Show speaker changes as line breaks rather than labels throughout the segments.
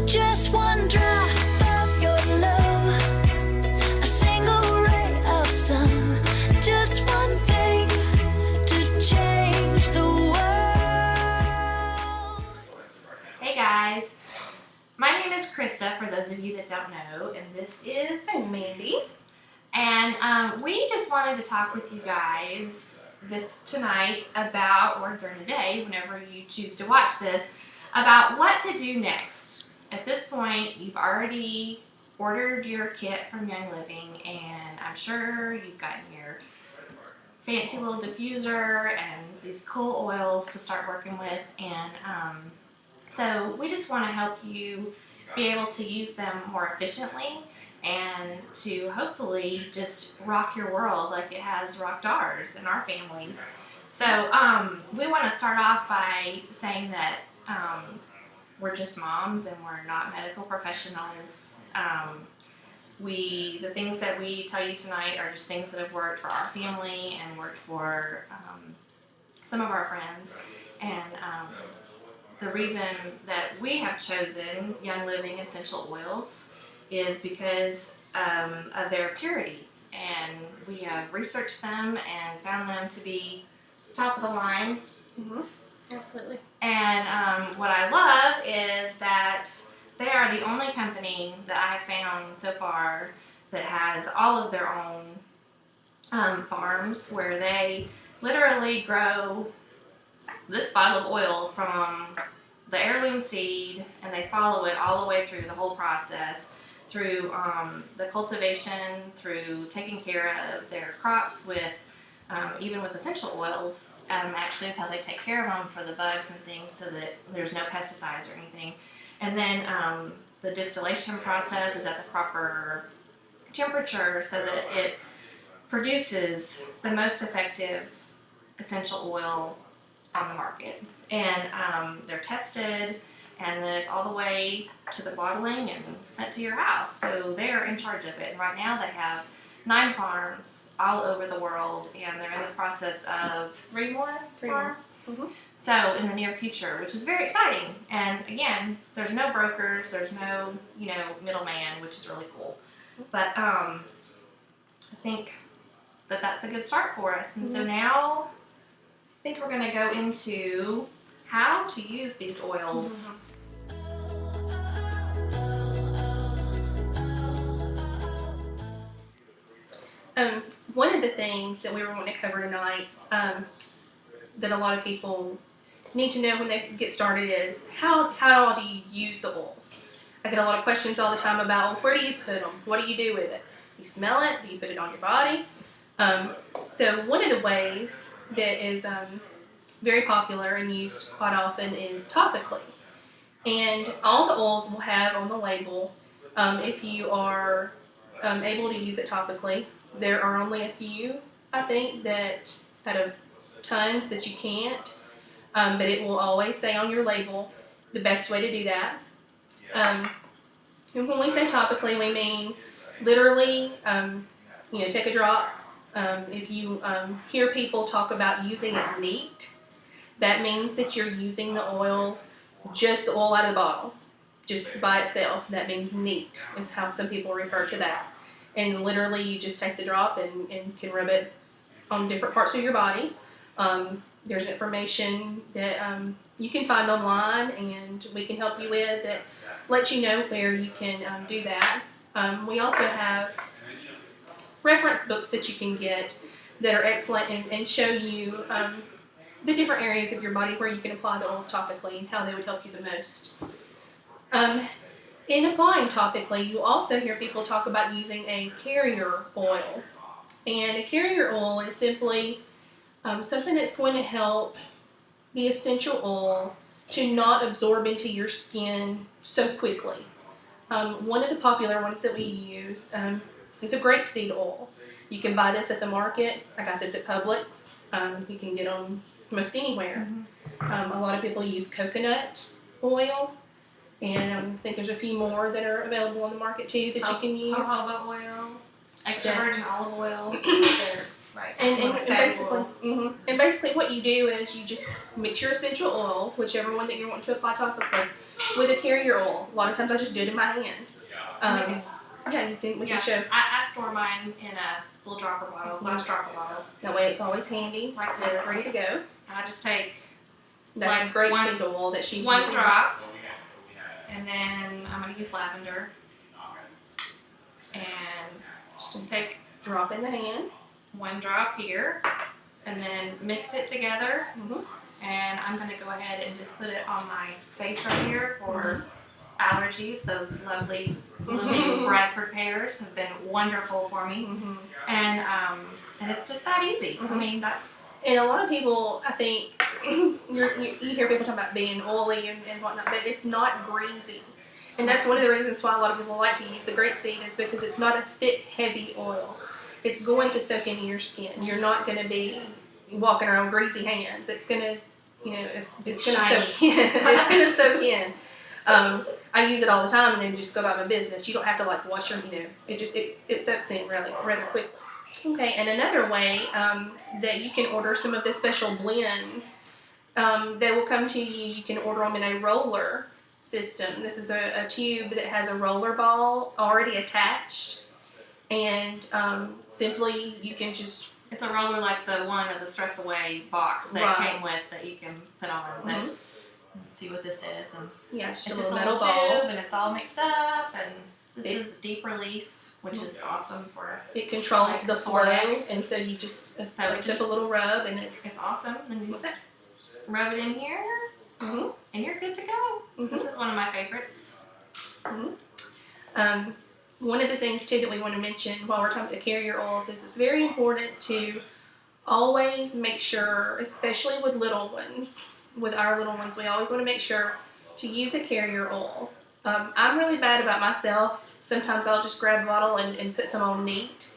Just one drop of your love, a single ray of sun, just one thing to change the world.
Hey guys, my name is Krista, for those of you that don't know, and this is
Mandy.
And we just wanted to talk with you guys tonight about, or during the day, whenever you choose to watch this, about what to do next. At this point, you've already ordered your kit from Young Living, and I'm sure you've gotten your fancy little diffuser and these cool oils to start working with, and so we just want to help you be able to use them more efficiently and to hopefully just rock your world like it has rocked ours and our families. So we want to start off by saying that we're just moms and we're not medical professionals. The things that we tell you tonight are just things that have worked for our family and worked for some of our friends. And the reason that we have chosen Young Living essential oils is because of their purity. And we have researched them and found them to be top of the line.
Mm-hmm. Absolutely.
And what I love is that they are the only company that I have found so far that has all of their own farms where they literally grow this bottle of oil from the heirloom seed, and they follow it all the way through the whole process, through the cultivation, through taking care of their crops with even with essential oils, actually is how they take care of them for the bugs and things so that there's no pesticides or anything. And then the distillation process is at the proper temperature so that it produces the most effective essential oil on the market. And they're tested, and then it's all the way to the bottling and sent to your house. So they're in charge of it. And right now they have 9 farms all over the world, and they're in the process of 3 more farms.
Mm-hmm.
So in the near future, which is very exciting. And again, there's no brokers, there's no middleman, which is really cool. But I think that that's a good start for us. And so now I think we're going to go into how to use these oils.
One of the things that we were going to cover tonight that a lot of people need to know when they get started is how do you use the oils? I get a lot of questions all the time about where do you put them? What do you do with it? Do you smell it? Do you put it on your body? So one of the ways that is very popular and used quite often is topically. And all the oils will have on the label, if you are able to use it topically. There are only a few, I think, that out of tons that you can't, but it will always say on your label the best way to do that. And when we say topically, we mean literally, take a drop. If you hear people talk about using it neat, that means that you're using the oil, just the oil out of the bottle, just by itself. That means neat is how some people refer to that. And literally you just take the drop and can rub it on different parts of your body. There's information that you can find online and we can help you with that lets you know where you can do that. We also have reference books that you can get that are excellent and show you the different areas of your body where you can apply the oils topically and how they would help you the most. In applying topically, you also hear people talk about using a carrier oil. And a carrier oil is simply something that's going to help the essential oil to not absorb into your skin so quickly. One of the popular ones that we use is a grapeseed oil. You can buy this at the market. I got this at Publix. You can get them most anywhere. A lot of people use coconut oil. And I think there's a few more that are available on the market too that you can use.
Jojoba oil, extra virgin olive oil. They're Right.
And basically, and basically, what you do is you just mix your essential oil, whichever one that you're wanting to apply topically, with a carrier oil. A lot of times, I just do it in my hand. Yeah, you can. We can show.
I store mine in a little dropper bottle, glass dropper bottle.
That way, it's always handy,
Like this.
ready to go.
And I just take
That's
Like
great
one-
seed oil that she's
one
using.
drop, and then I'm going to use lavender. And just take
Drop in the hand.
one drop here, and then mix it together.
Mhm.
And I'm going to go ahead and just put it on my face right here for allergies. Those lovely blooming Bradford pears have been wonderful for me. And it's just that easy. I mean, that's
And a lot of people, I think, you hear people talk about being oily and whatnot, but it's not greasy. And that's one of the reasons why a lot of people like to use the grapeseed is because it's not a thick, heavy oil. It's going to soak into your skin. You're not going to be walking around with greasy hands. It's going to, it's going to
Shiny.
soak in. It's going to soak in. I use it all the time and then just go about my business. You don't have to like wash your, it soaks in really rather quickly. Okay, and another way that you can order some of the special blends that will come to you, you can order them in a roller system. This is a tube that has a roller ball already attached, and simply you can just
it's a roller like the one of the Stress Away box that
Right.
came with that you can put on. But let's see what this is. And
it's
it's
just
just
a
a
little
little
metal ball.
tube, and it's all mixed up. And this
It-
is Deep Relief, which is awesome for.
It controls
Like
the
sore
flow,
neck.
and so you just
So
sip
just-
a little rub, and it's
It's awesome. Then you just rub it in here,
Mhm.
and you're good to go.
Mhm.
This is one of my favorites.
One of the things too that we want to mention while we're talking about the carrier oils is it's very important to always make sure, especially with little ones, with our little ones, we always want to make sure to use a carrier oil. I'm really bad about myself. Sometimes I'll just grab a bottle and put some on neat.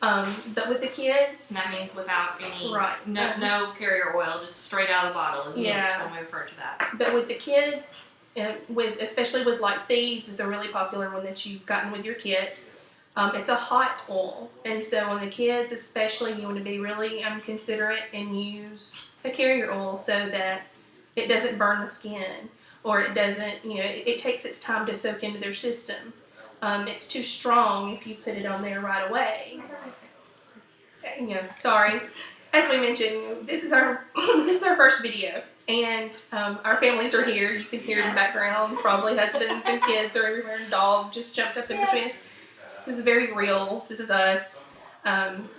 But with the kids,
And that means without any
Right.
no carrier oil, just straight out of the bottle is
Yeah.
when we refer to that.
but with the kids, especially with like Thieves is a really popular one that you've gotten with your kit. It's a hot oil, and so on the kids especially, you want to be really considerate and use a carrier oil so that it doesn't burn the skin or it doesn't, it takes its time to soak into their system. It's too strong if you put it on there right away. Sorry. As we mentioned, this is our first video, and our families are here. You can hear in the background, probably husbands and kids are everywhere, and dog just jumped up in between us. This is very real. This is us.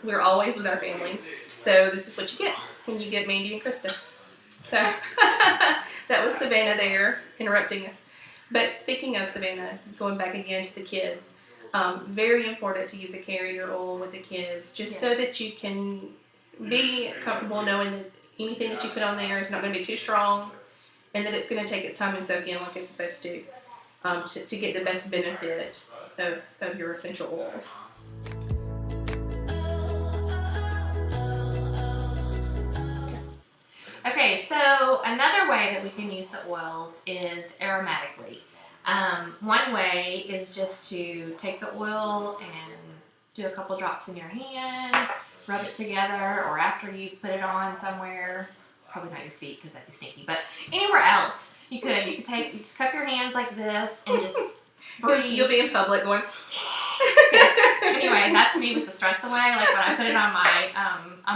We're always with our families, so this is what you get when you get Mandy and Krista. So that was Savannah there interrupting us. But speaking of Savannah, going back again to the kids, very important to use a carrier oil with the kids, just so that you can be comfortable knowing that anything that you put on there is not going to be too strong, and that it's going to take its time and soak in like it's supposed to get the best benefit of your essential oils.
Okay, so another way that we can use the oils is aromatically. One way is just to take the oil and do a couple drops in your hand, rub it together, or after you've put it on somewhere, probably not your feet because that'd be stinky, but anywhere else, you could just cup your hands like this and just breathe.
You'll be in public going.
Yes. Anyway, that's me with the Stress Away. Like when I put it on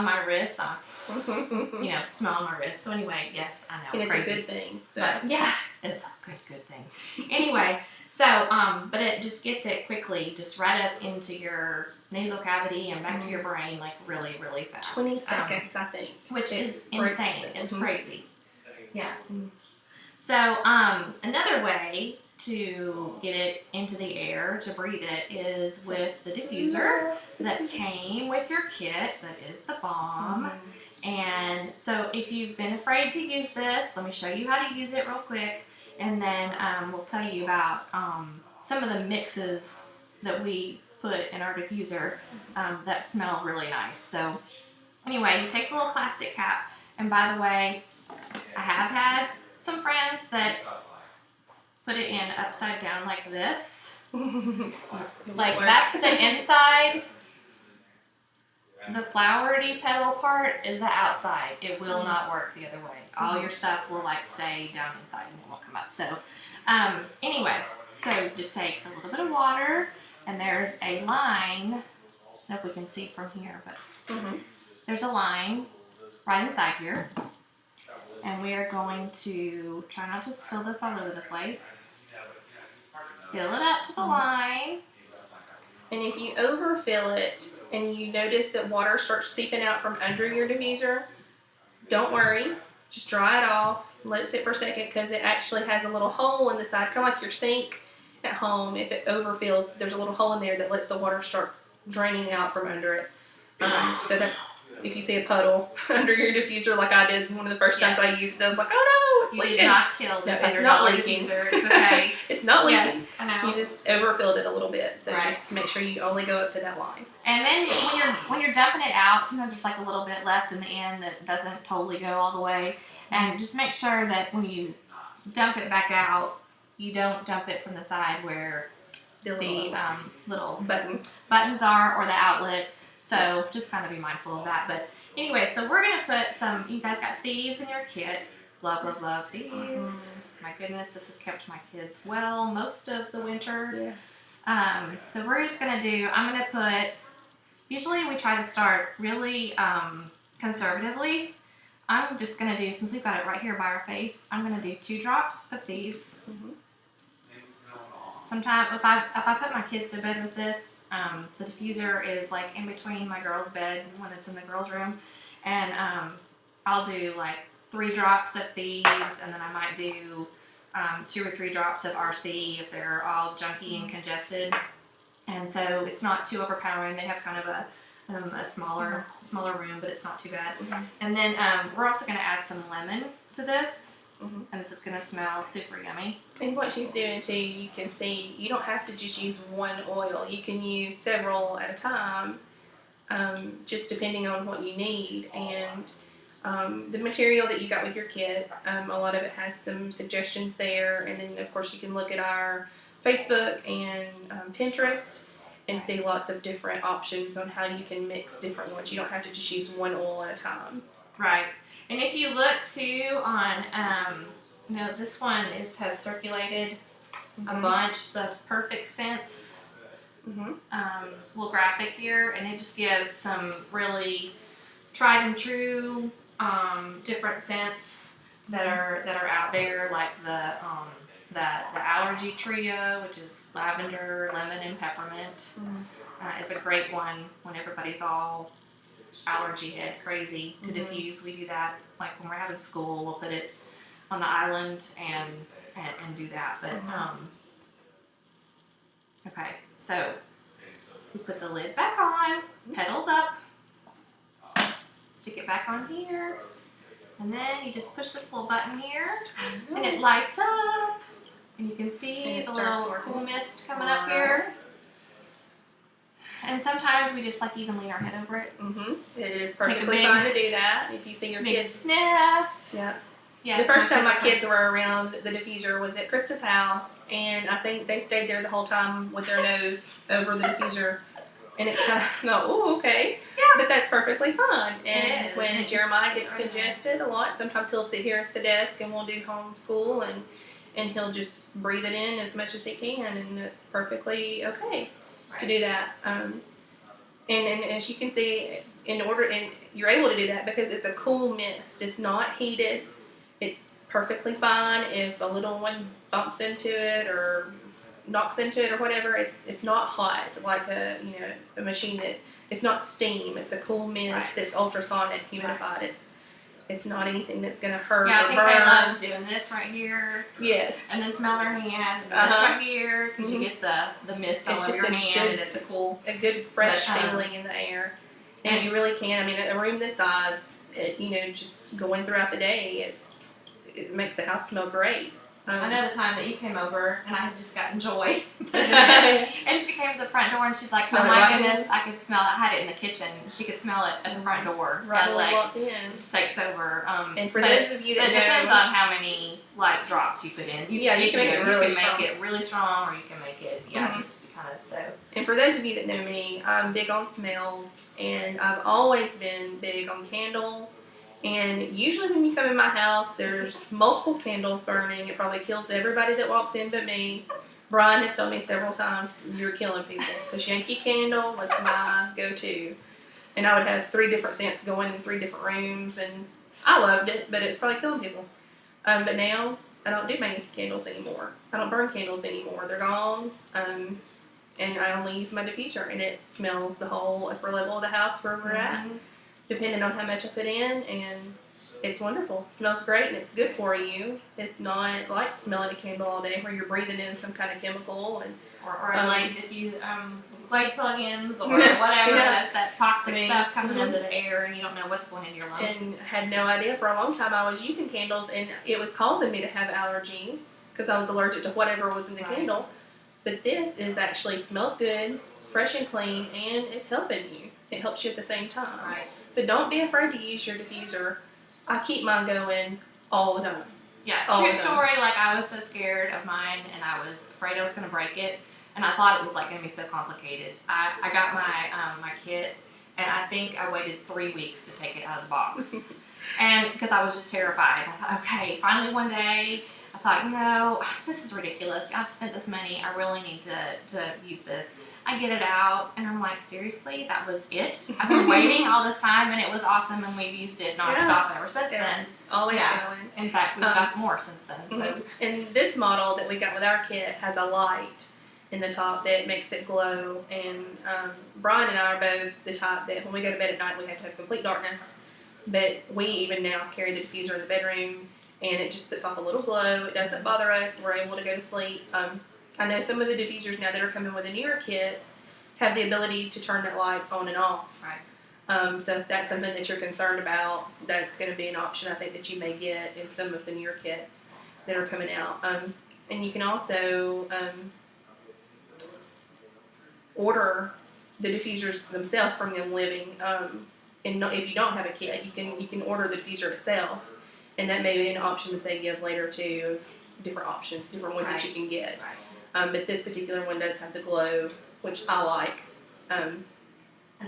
my wrist, smell my wrist. So anyway, yes, I know.
And it's
crazy.
a good thing. So
But yeah, it's a good thing. Anyway, so but it just gets it quickly, just right up into your nasal cavity and back to your brain, like really, really fast.
20 seconds, I think.
Which
It
is
breaks
insane.
it.
It's
Mhm.
crazy. Yeah. So another way to get it into the air, to breathe it, is with the diffuser that came with your kit. That is the bomb. And so if you've been afraid to use this, let me show you how to use it real quick, and then we'll tell you about some of the mixes that we put in our diffuser that smell really nice. So anyway, you take the little plastic cap, and by the way, I have had some friends that put it in upside down like this. Like that's the inside. the flowery petal part is the outside. It will not work the other way. All your stuff will like stay down inside and it won't come up. So, anyway, so just take a little bit of water, and there's a line. I don't know if we can see from here, but there's a line right inside here. And we are going to try not to spill this all over the place. Fill it up to the line.
And if you overfill it and you notice that water starts seeping out from under your diffuser, don't worry. Just dry it off. Let it sit for a second, because it actually has a little hole in the side, kind of like your sink at home. If it overfills, there's a little hole in there that lets the water start draining out from under it. So that's, if you see a puddle under your diffuser like I did one of the first times I used it, I was like, oh no, it's
You
leaking.
did not kill this
No, it's not
$100
leaking.
diffuser. It's okay.
It's not leaking.
Yes, I know.
You just overfilled it a little bit, so
Right.
just make sure you only go up to that line.
And then when you're dumping it out, sometimes there's like a little bit left in the end that doesn't totally go all the way. And just make sure that when you dump it back out, you don't dump it from the side where
The
the little
button.
buttons are, or the outlet. So
Yes.
just kind of be mindful of that. But anyway, so we're gonna put some. You guys got thieves in your kit. Love, love, love thieves. My goodness, this has kept my kids well most of the winter.
Yes.
So we're just gonna do. I'm gonna put. Usually we try to start really conservatively. I'm just gonna do, since we've got it right here by our face, I'm gonna do 2 drops of thieves. Sometimes if I put my kids to bed with this, the diffuser is like in between my girls' bed when it's in the girls' room, and I'll do like 3 drops of thieves, and then I might do 2 or 3 drops of RC if they're all junky and congested, and so it's not too overpowering. They have kind of a smaller room, but it's not too bad. And then we're also going to add some lemon to this. And this is going to smell super yummy.
And what she's doing too, you can see, you don't have to just use one oil. You can use several at a time, just depending on what you need. And the material that you got with your kit, a lot of it has some suggestions there. And then, of course, you can look at our Facebook and Pinterest and see lots of different options on how you can mix different ones. You don't have to just use one oil at a time.
Right. And if you look too on, this one has circulated a bunch, the Perfect Sense little graphic here, and it just gives some really tried and true different scents that are out there, like the allergy trio, which is lavender, lemon, and peppermint. Is a great one when everybody's all allergy head crazy to diffuse. We do that like when we're having school. We'll put it on the island and do that. But okay, so we put the lid back on, petals up, stick it back on here, and then you just push this little button here, and it lights up, and you can see the little cool mist coming up here. And sometimes we just like even lean our head over it.
It is perfectly fine to do that. If you see your
Big
kids.
sniff.
Yeah.
Yeah.
The first time my kids were around the diffuser was at Krista's house, and I think they stayed there the whole time with their nose over the diffuser. And it kind of thought, oh, okay.
Yeah.
But that's perfectly fine. And
is.
when
It just-
Jeremiah
it's
gets
organized.
congested a lot, sometimes he'll sit here at the desk and we'll do homeschool, and he'll just breathe it in as much as he can, and it's perfectly okay to do that. And as you can see, and you're able to do that because it's a cool mist. It's not heated. It's perfectly fine if a little one bumps into it or knocks into it or whatever. It's not hot like a machine that it's not steam. It's a cool mist that's ultrasonic humidified.
Right.
It's not anything that's gonna hurt
Yeah, I
or
think
burn.
they loved doing this right here,
Yes.
and then smell their hand, and this right here, because you get the mist all
It's
over
just
your
a
hand,
good-
and it's a cool.
A good fresh
But,
feeling in the air. And you really can. I mean, a room this size, just going throughout the day, it makes the house smell great.
I know the time that you came over, and I had just gotten Joy, and she came to the front door, and she's like,
Smell
"Oh
it
my
right
goodness,
in.
I could smell it." I had it in the kitchen. She could smell it at the front door.
Right
That,
when we
like,
walked in.
just takes over.
And for
but
those of you that
it depends
know,
on how many like drops you put in.
Yeah, you can make it really
You can
strong.
make it really strong, or you can make it
Mhm.
just kind of. So
And for those of you that know me, I'm big on smells, and I've always been big on candles. And usually when you come in my house, there's multiple candles burning. It probably kills everybody that walks in but me. Brian has told me several times, you're killing people. This Yankee candle was my go-to. And I would have 3 different scents going in 3 different rooms, and I loved it, but it's probably killing people. But now, I don't do my candles anymore. I don't burn candles anymore. They're gone. And I only use my diffuser, and it smells the whole upper level of the house where we're at, depending on how much I put in, and it's wonderful. It smells great, and it's good for you. It's not like smelling a candle all day where you're breathing in some kind of chemical. And
or Glade Glade plugins or whatever. That's that toxic stuff coming into the air, and you don't know what's going into your lungs.
And had no idea for a long time I was using candles, and it was causing me to have allergies because I was allergic to whatever was in the candle. But this is actually smells good, fresh and clean, and it's helping you. It helps you at the same time.
Right.
So don't be afraid to use your diffuser. I keep mine going all the time.
Yeah,
all
true
the time.
story. Like, I was so scared of mine, and I was afraid I was going to break it, and I thought it was like going to be so complicated. I got my kit, and I think I waited 3 weeks to take it out of the box, and because I was just terrified. I thought, okay, finally one day, I thought, this is ridiculous. I've spent this money. I really need to use this. I get it out, and I'm like, seriously, that was it? I've been waiting all this time, and it was awesome, and we've used it nonstop ever since then.
Always
Yeah.
going.
In fact, we've got more since then. So.
And this model that we got with our kit has a light in the top that makes it glow. And Brian and I are both the type that when we go to bed at night, we have to have complete darkness. But we even now carry the diffuser in the bedroom, and it just puts off a little glow. It doesn't bother us. We're able to go to sleep. I know some of the diffusers now that are coming with the newer kits have the ability to turn that light on and off.
Right.
So if that's something that you're concerned about, that's going to be an option I think that you may get in some of the newer kits that are coming out. And you can also order the diffusers themselves from Young Living. And if you don't have a kit, you can order the diffuser itself, and that may be an option that they give later too. Of different options, different ones that you can get.
Right.
But this particular one does have the glow, which I like.
No,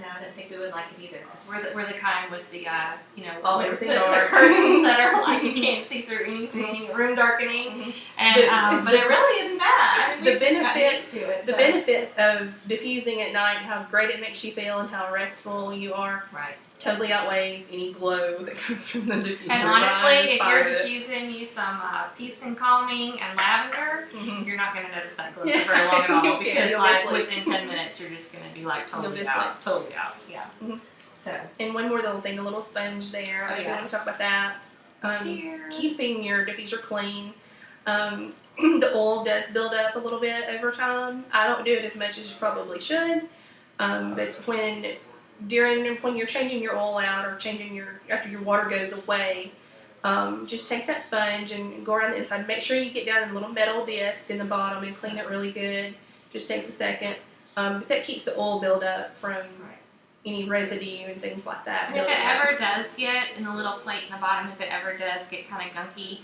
I didn't think we would like it either. Because we're the kind with the
everything
the
dark.
curtains that are like you can't see through anything, room darkening, and but it really isn't bad. I mean,
The
we've just gotten
benefit-
used to it.
The
so.
benefit of diffusing at night, how great it makes you feel, and how restful you are,
Right.
totally outweighs any glow that comes from the diffuser.
And honestly, if you're diffusing you some peace and calming and lavender, you're not going to notice that glow for very long at all, because
You'll
like
be asleep.
within 10 minutes you're just going to be like
You'll
totally
be
out. Totally out. Yeah.
Mhm.
So.
And one more little thing, a little sponge there.
Oh,
I want
yes.
to talk about that.
Here.
Keeping your diffuser clean. The oil does build up a little bit over time. I don't do it as much as you probably should. But when you're changing your oil out or after your water goes away, just take that sponge and go around the inside. Make sure you get down in a little metal disc in the bottom and clean it really good. Just takes a second. But that keeps the oil buildup from any residue and things like that.
And if it
building up.
ever does get in the little plate in the bottom, if it ever does get kind of gunky,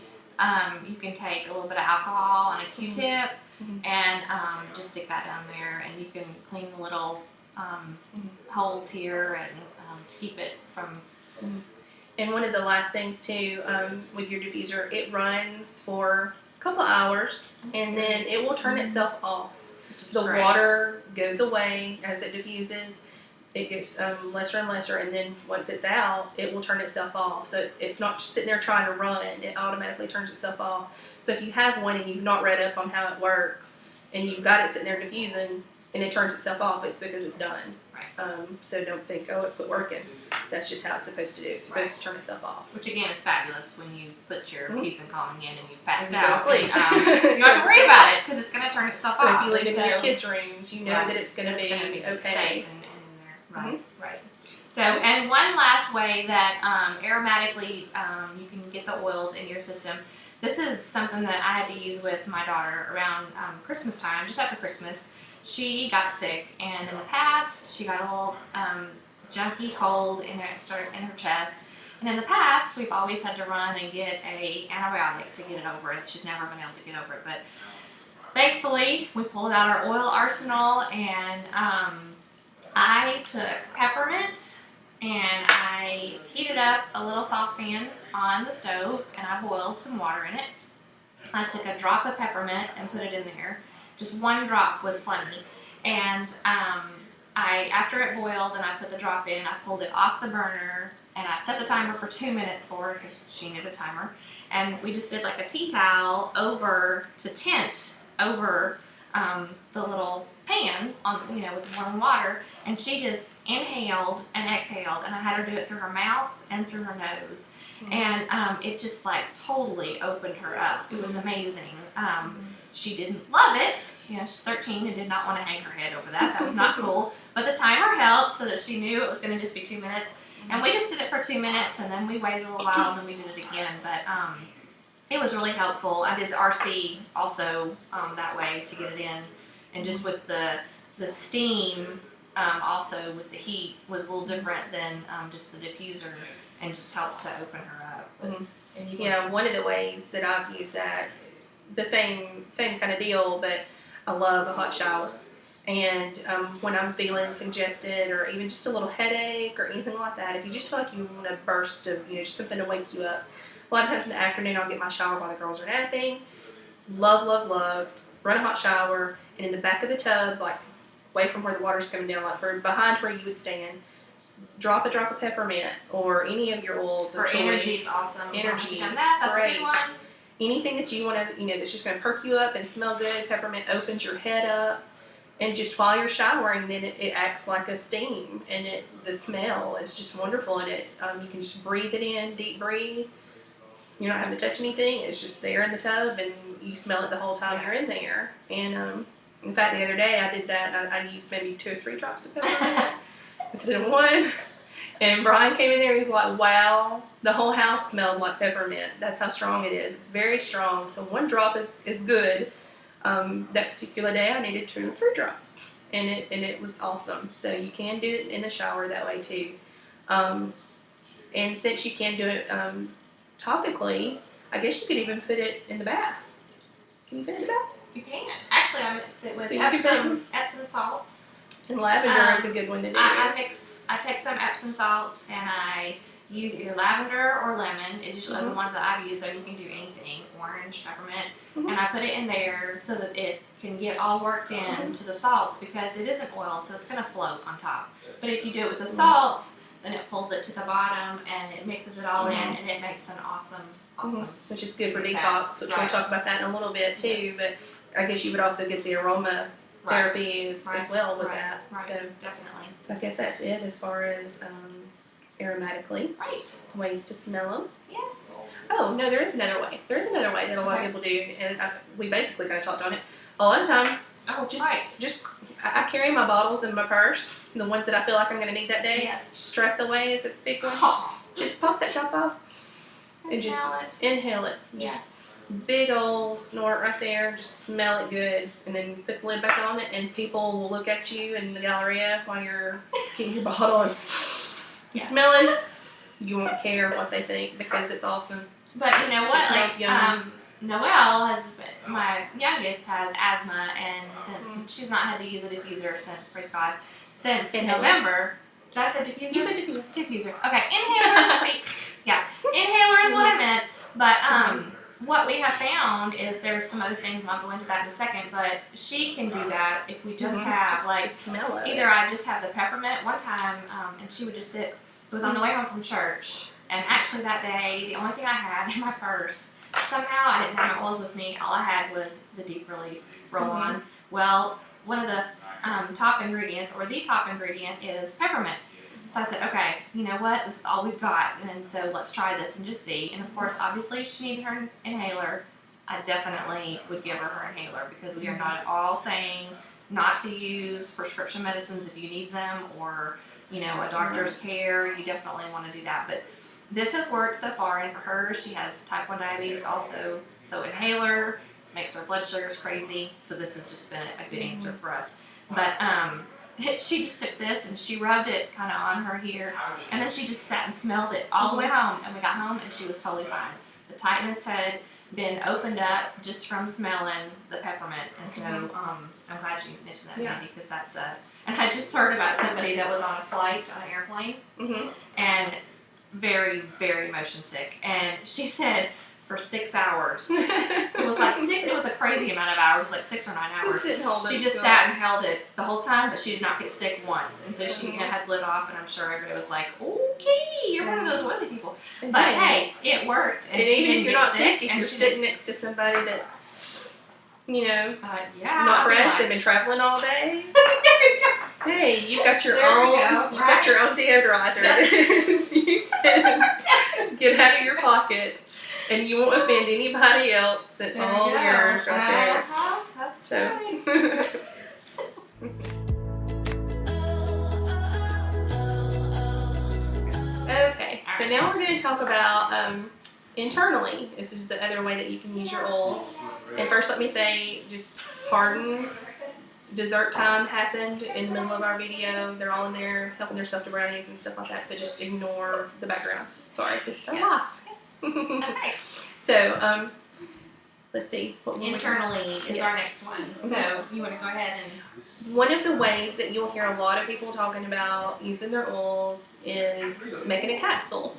you can take a little bit of alcohol and a Q-tip and just stick that down there, and you can clean the little holes here and to keep it from.
And one of the last things too, with your diffuser, it runs for a couple hours, and then it will turn itself off. The
great.
water goes away as it diffuses. It gets lesser and lesser, and then once it's out, it will turn itself off. So it's not just sitting there trying to run; it automatically turns itself off. So if you have one and you've not read up on how it works, and you've got it sitting there diffusing, and it turns itself off, it's because it's done.
Right.
So don't think, oh, it quit working. That's just how it's supposed to do. It's supposed to turn itself off.
Which again is fabulous when you put your peace and calming in and you've passed
And you go to
out.
sleep.
You don't have to worry about it because it's going to turn itself
But
off.
if you leave it in
And
your
so-
kids' rooms, you know that it's going to be okay.
safe and in there. Right, right. So, and one last way that aromatically you can get the oils in your system. This is something that I had to use with my daughter around Christmas time, just after Christmas. She got sick, and in the past, she got a little junky cold in her chest. And in the past, we've always had to run and get a antibiotic to get it over it. She's never been able to get over it. But thankfully, we pulled out our oil arsenal, and I took peppermint and I heated up a little saucepan on the stove, and I boiled some water in it. I took a drop of peppermint and put it in there. Just one drop was plenty. And after it boiled and I put the drop in, I pulled it off the burner and I set the timer for 2 minutes for her because she needed a timer. And we just did like a tea towel over to tint over the little pan on, with the boiling water. And she just inhaled and exhaled, and I had her do it through her mouth and through her nose. And it just like totally opened her up. It was amazing. She didn't love it. She's 13 and did not want to hang her head over that. That was not cool. But the timer helped so that she knew it was going to just be 2 minutes. And we just did it for 2 minutes, and then we waited a little while, and then we did it again. But it was really helpful. I did the RC also that way to get it in. And just with the steam, also with the heat, was a little different than just the diffuser, and just helped to open her up. And you
One of the ways that I've used that, the same kind of deal, but I love a hot shower. And when I'm feeling congested or even just a little headache or anything like that, if you just feel like you want a burst of, just something to wake you up, a lot of times in the afternoon I'll get my shower while the girls are napping. Love, run a hot shower, and in the back of the tub, like away from where the water's coming down, like behind where you would stand, drop a drop of peppermint or any of your oils of
for
choice.
energy's awesome.
Energy,
Done that. That's
great.
a good one.
Anything that you want to, that's just going to perk you up and smell good. Peppermint opens your head up, and just while you're showering, then it acts like a steam, and the smell is just wonderful. And you can just breathe it in, deep breathe. You're not having to touch anything. It's just there in the tub, and you smell it the whole time you're in there. And in fact, the other day I did that. I used maybe 2 or 3 drops of peppermint instead of 1. And Brian came in there. He's like, "Wow, the whole house smelled like peppermint. That's how strong it is. It's very strong. So 1 drop is good." That particular day, I needed 2 or 3 drops, and it was awesome. So you can do it in the shower that way too. And since you can do it topically, I guess you could even put it in the bath. Can you put it in the bath?
You can. Actually, I mix it with
So you can
Epsom salts.
And lavender is a good one to do.
I take some Epsom salts and I use either lavender or lemon is usually the ones that I've used, so you can do anything, orange, peppermint, and I put it in there so that it can get all worked in to the salts, because it isn't oil, so it's going to float on top. But if you do it with the salt, then it pulls it to the bottom and it mixes it all in, and it makes an awesome.
Which is good for detox, which we'll talk about that in a little bit too. Yes. But I guess you would also get the aroma therapy as well with that.
Right,
so
definitely.
So I guess that's it as far as aromatically.
Right.
Ways to smell them.
Yes.
Oh, no, there is another way. There is another way that a lot of people do, and we basically kind of talked on it. A lot of times, I carry my bottles in my purse, the ones that I feel like I'm going to need that day.
Yes.
Stress away is a big one. Just pop that top off and just inhale it. Just big old snort right there. Just smell it good, and then put the lid back on it, and people will look at you in the Galleria while you're getting your bottle and you smell it. You won't care what they think because it's awesome.
But you know what?
It smells yummy.
Noelle my youngest has asthma, and since she's not had to use a diffuser since, praise God, since November. Did I say diffuser?
You said diffuser.
Diffuser. Okay, inhaler. Yeah, inhaler is what I meant. But what we have found is there's some other things, and I'll go into that in a second. But she can do that if we just have
to smell it.
Either I just have the peppermint one time, and she would just sit. It was on the way home from church, and actually that day, the only thing I had in my purse, somehow I didn't have my oils with me. All I had was the Deep Relief roll-on. Well, one of the top ingredients, or the top ingredient, is peppermint. So I said, okay, you know what? This is all we've got, and so let's try this and just see. And of course, obviously, if she needed her inhaler, I definitely would give her her inhaler, because we are not at all saying not to use prescription medicines if you need them, or a doctor's care. You definitely want to do that. But this has worked so far, and for her, she has type 1 diabetes also, so inhaler makes her blood sugars crazy, so this has just been a good answer for us. But she just took this and she rubbed it kind of on her here, and then she just sat and smelled it all the way home, and we got home and she was totally fine. the tightness had been opened up just from smelling the peppermint. And so I'm glad you mentioned that, Mandy, because that's a. And I just heard about somebody that was on a flight on an airplane and very, very motion sick. And she said for 6 hours, it was like it was a crazy amount of hours, like 6 or 9 hours. She just sat and held it the whole time, but she did not get sick once. And so she had lit off, and I'm sure everybody was like, okay, you're one of those oily people. But hey, it worked. And
even if you're not
sick,
if you're sitting next to somebody that's,
yeah,
not fresh, they've been traveling all day. Hey, you've got your
There we
own.
go,
You've got your own deodorizer. You can get out of your pocket, and you won't offend anybody else. It's all yours right
That's
there.
right.
Okay, so now we're going to talk about internally. This is the other way that you can use your oils. And first, let me say, just pardon. Dessert time happened in the middle of our video. They're all in there helping themselves to brownies and stuff like that. So just ignore the background. Sorry, this is so live.
Okay.
So let's see.
Internally is
Yes.
our next one. So you want to go ahead and.
One of the ways that you'll hear a lot of people talking about using their oils is making a capsule.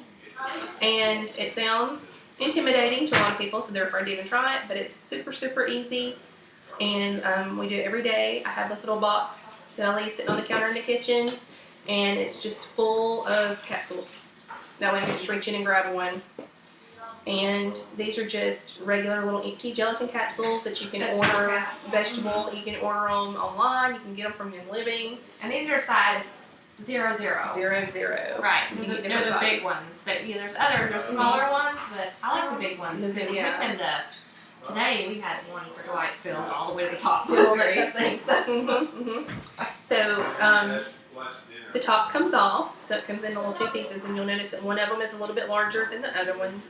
And it sounds intimidating to a lot of people, so they're afraid to even try it, but it's super, super easy. And we do it every day. I have this little box that I leave sitting on the counter in the kitchen, and it's just full of capsules. That way I can just reach in and grab one. And these are just regular little empty gelatin capsules that you can order. Vegetable. You can order them online. You can get them from Young Living.
And these are size 0, 0.
0, 0.
Right.
You can get
They're
different
the big
sizes.
ones. There's smaller ones, but I like the big ones. Because we tend to. Today we had one for Dwight filled all the way to the top with various things.
So the top comes off, so it comes in little 2 pieces, and you'll notice that one of them is a little bit larger than the other one.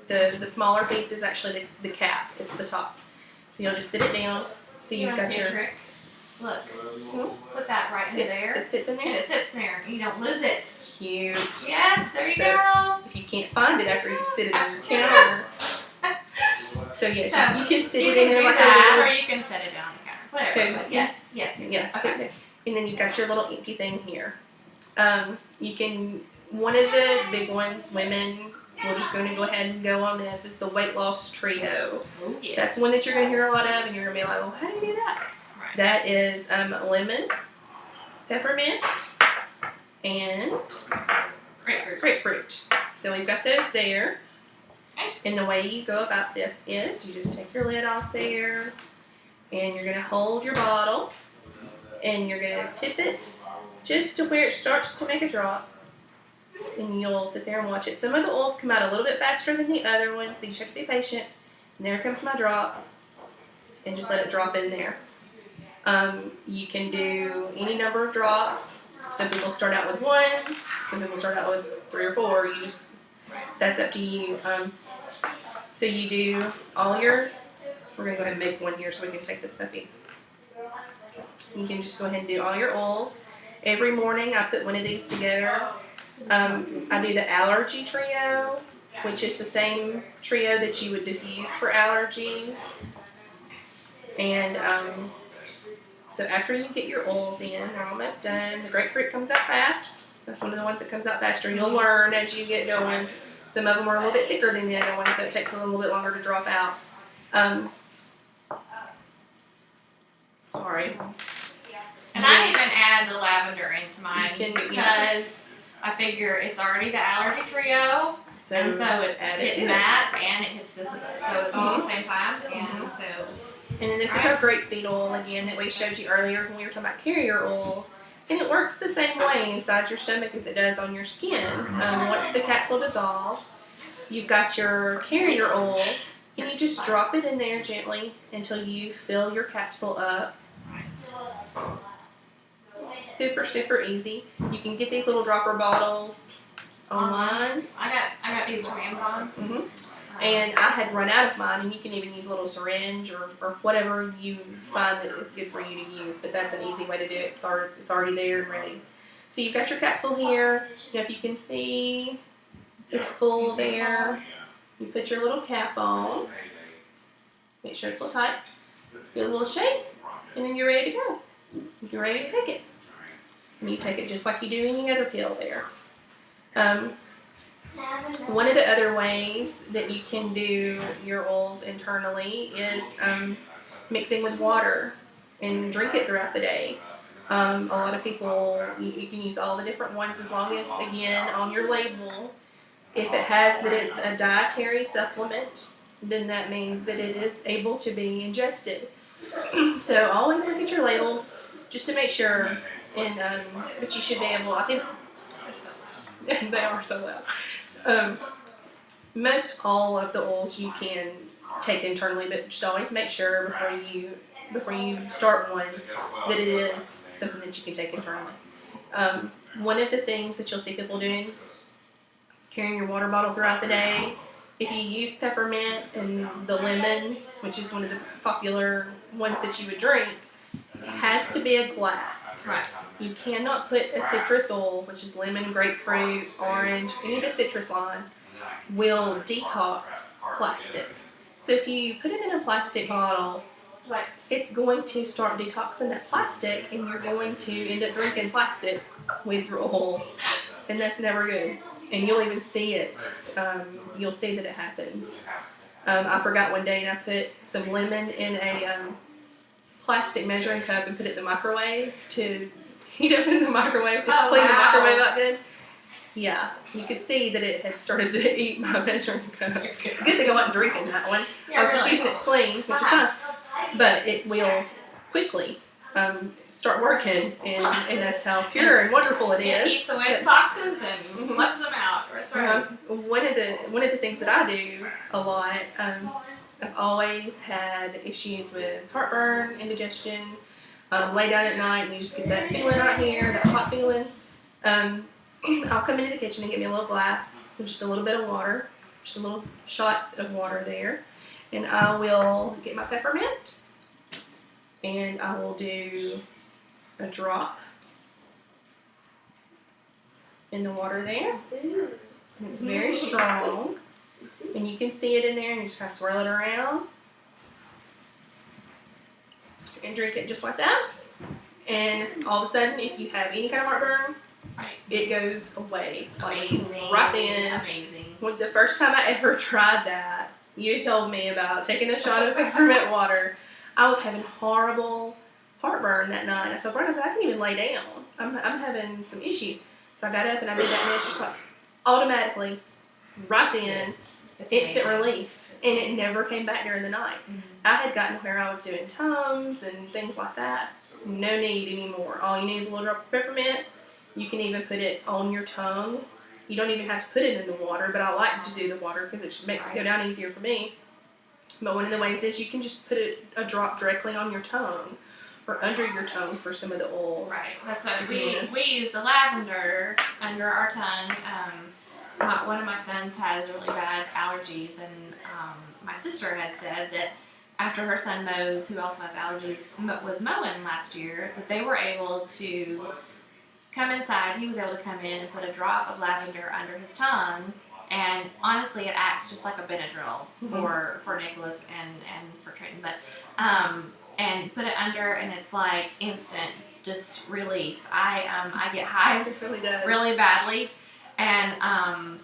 The smaller piece is actually the cap. It's the top. So you'll just sit it down. So you've got your
trick. Look, put that right into there.
It sits in
And
there.
it sits there. You don't lose it.
Cute.
Yes, there you
So-
go.
If you can't find it after you sit it on your counter. So yes,
So,
you can sit
You
it
can
in there
do
like
that,
a
or
little.
you can set it down on the counter. Whatever.
So-
But yes.
Yeah,
Okay.
and then you've got your little empty thing here. You can, one of the big ones, women, we're just going to go ahead and go on this, is the weight loss trio.
Oh, yes.
That's one that you're going to hear a lot of, and you're going to be like, well, how do you do that?
Right.
That is lemon, peppermint, and grapefruit. So we've got those there.
Okay.
And the way you go about this is you just take your lid off there, and you're going to hold your bottle, and you're going to tip it just to where it starts to make a drop. And you'll sit there and watch it. Some of the oils come out a little bit faster than the other ones, so you just have to be patient. And there comes my drop, and just let it drop in there. You can do any number of drops. Some people start out with 1. Some people start out with 3 or 4. That's up to you. So you do all your. We're gonna go ahead and make one here so we can take this puppy. You can just go ahead and do all your oils. Every morning I put one of these together. I do the allergy trio, which is the same trio that you would diffuse for allergies. And so after you get your oils in, they're almost done. The grapefruit comes out fast. That's one of the ones that comes out faster. You'll learn as you get going. Some of them are a little bit thicker than the other ones, so it takes a little bit longer to drop out. Sorry.
And I even add the lavender into mine
You can,
because I figure it's already the allergy trio, and so it's
add it to
hitting
it.
that and it hits this, so it's all at the same time, and so
And then this is our grapeseed oil again that we showed you earlier when we were talking about carrier oils. And it works the same way inside your stomach as it does on your skin. Once the capsule dissolves, you've got your carrier oil, and you just drop it in there gently until you fill your capsule up. Super, super easy. You can get these little dropper bottles online.
I got these from Amazon.
And I had run out of mine, and you can even use a little syringe or whatever you find that it's good for you to use. But that's an easy way to do it. It's already there and ready. So you've got your capsule here. You know, if you can see, it's full there. You put your little cap on. Make sure it's a little tight. Give it a little shake, and then you're ready to go. You're ready to take it. And you take it just like you do any other pill there. One of the other ways that you can do your oils internally is mixing with water and drink it throughout the day. A lot of people, you can use all the different ones as long as, again, on your label, if it has that it's a dietary supplement, then that means that it is able to be ingested. So always look at your labels just to make sure, and but you should be able, I think, they are so loud. Most all of the oils you can take internally, but just always make sure before you start one that it is something that you can take internally. One of the things that you'll see people doing, carrying your water bottle throughout the day, if you use peppermint and the lemon, which is one of the popular ones that you would drink, it has to be a glass.
Right.
You cannot put a citrus oil, which is lemon, grapefruit, orange, any of the citrus lines, will detox plastic. So if you put it in a plastic bottle, it's going to start detoxing that plastic, and you're going to end up drinking plastic with your oils, and that's never good. And you'll even see it. You'll see that it happens. I forgot one day, and I put some lemon in a plastic measuring cup and put it in the microwave to heat up in the microwave to clean the microwave out good. Yeah, you could see that it had started to eat my measuring cup. Good thing I wasn't drinking that one. I was just using it to clean, which is fine. But it will quickly start working, and that's how pure and wonderful it is.
It eats away the toxins and flushes them out. That's right.
One of the things that I do a lot, I've always had issues with heartburn, indigestion, lay down at night and you just get that feeling right here, that hot feeling. I'll come into the kitchen and get me a little glass with just a little bit of water, just a little shot of water there, and I will get my peppermint and I will do a drop in the water there. It's very strong, and you can see it in there, and you just kind of swirl it around and drink it just like that. And all of a sudden, if you have any kind of heartburn, it goes away. Like,
Amazing.
right then.
Amazing.
When the first time I ever tried that, you told me about taking a shot of peppermint water. I was having horrible heartburn that night. I felt bad. I said, I can't even lay down. I'm having some issue. So I got up and I did that, and it's just like automatically, right then,
It's
instant
amazing.
relief. And it never came back during the night.
Mhm.
I had gotten where I was doing Tums and things like that. No need anymore. All you need is a little drop of peppermint. You can even put it on your tongue. You don't even have to put it in the water, but I like to do the water because it just makes it go down easier for me. But one of the ways is you can just put a drop directly on your tongue or under your tongue for some of the oils.
Right. That's what
Yeah.
we use the lavender under our tongue. One of my sons has really bad allergies, and my sister had said that after her son Mose, who also has allergies, was mowing last year, that they were able to come inside. He was able to come in and put a drop of lavender under his tongue, and honestly, it acts just like a Benadryl for Nicholas and for Trenton. But and put it under, and it's like instant, just relief. I get hives
It really does.
really badly. And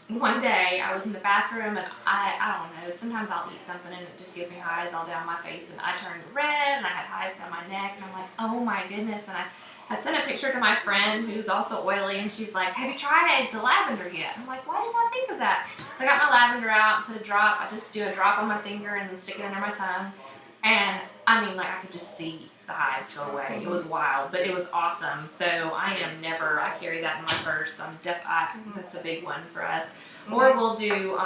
one day I was in the bathroom, and I don't know, sometimes I'll eat something and it just gives me hives all down my face, and I turned red and I had hives down my neck, and I'm like, oh my goodness. And I had sent a picture to my friend who's also oily, and she's like, have you tried the lavender yet? I'm like, why didn't I think of that? So I got my lavender out and put a drop. I just do a drop on my finger and then stick it under my tongue, and I mean, like, I could just see the hives go away. It was wild, but it was awesome. So I carry that in my purse. That's a big one for us. Or we'll do,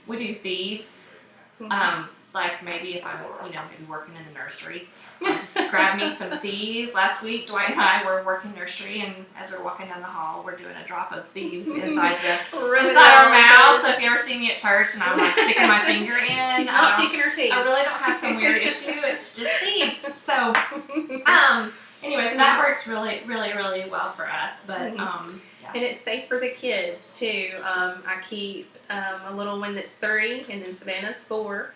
we do thieves. Like maybe if I'm, maybe working in the nursery, I'll just grab me some thieves. Last week, Dwight and I were working nursery, and as we're walking down the hall, we're doing a drop of thieves inside our mouth. So if you ever see me at church and I'm like sticking my finger in,
She's not picking her teeth.
I really don't have some weird issue. It's just thieves. So, Anyway, so that works really, really, really well for us. But
Mhm.
yeah.
And it's safe for the kids too. I keep a little one that's 3, and then Savannah's 4.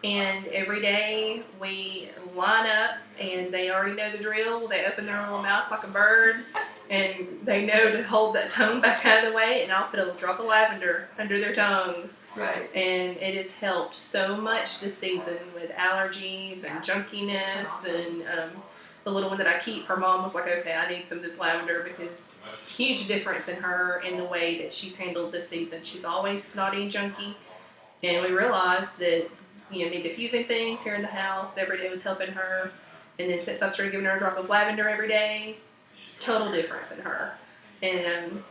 And every day we line up, and they already know the drill. They open their little mouths like a bird, and they know to hold that tongue back out of the way. And I'll put a little drop of lavender under their tongues.
Right.
And it has helped so much this season with allergies and junkiness.
Awesome.
And the little one that I keep, her mom was like, okay, I need some of this lavender, because huge difference in her in the way that she's handled this season. She's always snotty and junky. And we realized that, me diffusing things here in the house every day was helping her. And then since I started giving her a drop of lavender every day, total difference in her. And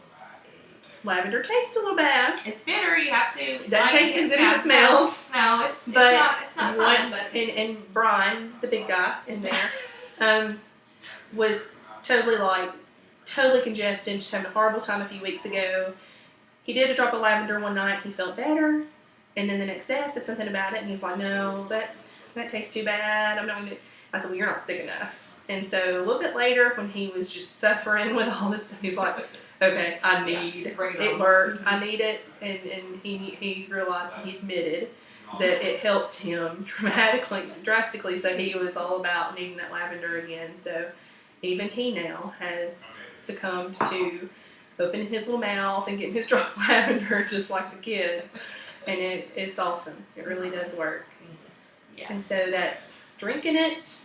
lavender tastes a little bad.
It's bitter. You have to.
It doesn't taste as good as it smells.
No, it's
But
not. It's not fun.
once,
But
and Brian, the big guy in there, was totally congested, just having a horrible time a few weeks ago. He did a drop of lavender one night. He felt better. And then the next day I said something about it, and he's like, no, that tastes too bad. I'm not going to. I said, well, you're not sick enough. And so a little bit later, when he was just suffering with all this stuff, he's like, okay, I need
Bring it
it
on.
worked. I need it. And he realized, he admitted that it helped him drastically. So he was all about needing that lavender again. So even he now has succumbed to opening his little mouth and getting his drop of lavender just like the kids. And it's awesome. It really does work.
yes.
And so that's drinking it,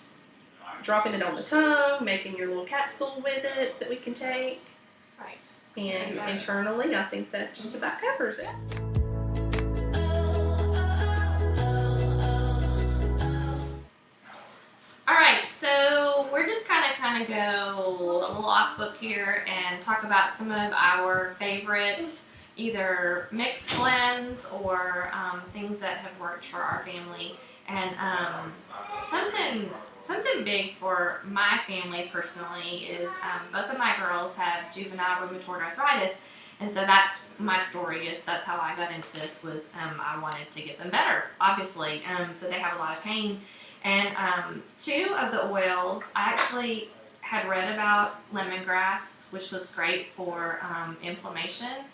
dropping it on the tongue, making your little capsule with it that we can take.
right.
And internally, I think that just about covers it.
All right, so we're just kind of go a little off book here and talk about some of our favorite either mixed blends or things that have worked for our family. And something big for my family personally is both of my girls have juvenile rheumatoid arthritis. And so that's my story. That's how I got into this. Was I wanted to get them better, obviously. So they have a lot of pain. And 2 of the oils, I actually had read about lemongrass, which was great for inflammation.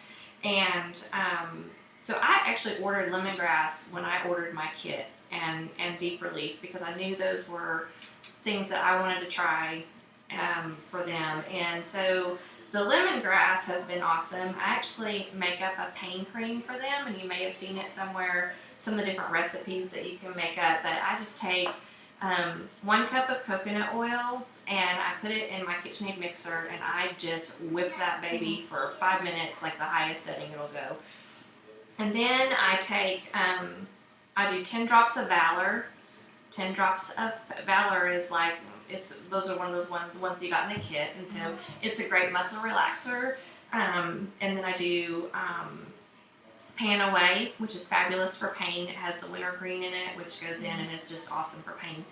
And so I actually ordered lemongrass when I ordered my kit and Deep Relief, because I knew those were things that I wanted to try for them. And so the lemongrass has been awesome. I actually make up a pain cream for them, and you may have seen it somewhere, some of the different recipes that you can make up. But I just take 1 cup of coconut oil, and I put it in my KitchenAid mixer, and I just whip that baby for 5 minutes, like the highest setting it'll go. And then I take, I do 10 drops of Valor. 10 drops of Valor is like, those are one of those ones you got in the kit, and so it's a great muscle relaxer. And then I do Pan Away, which is fabulous for pain. It has the wintergreen in it, which goes in and is just awesome for pain.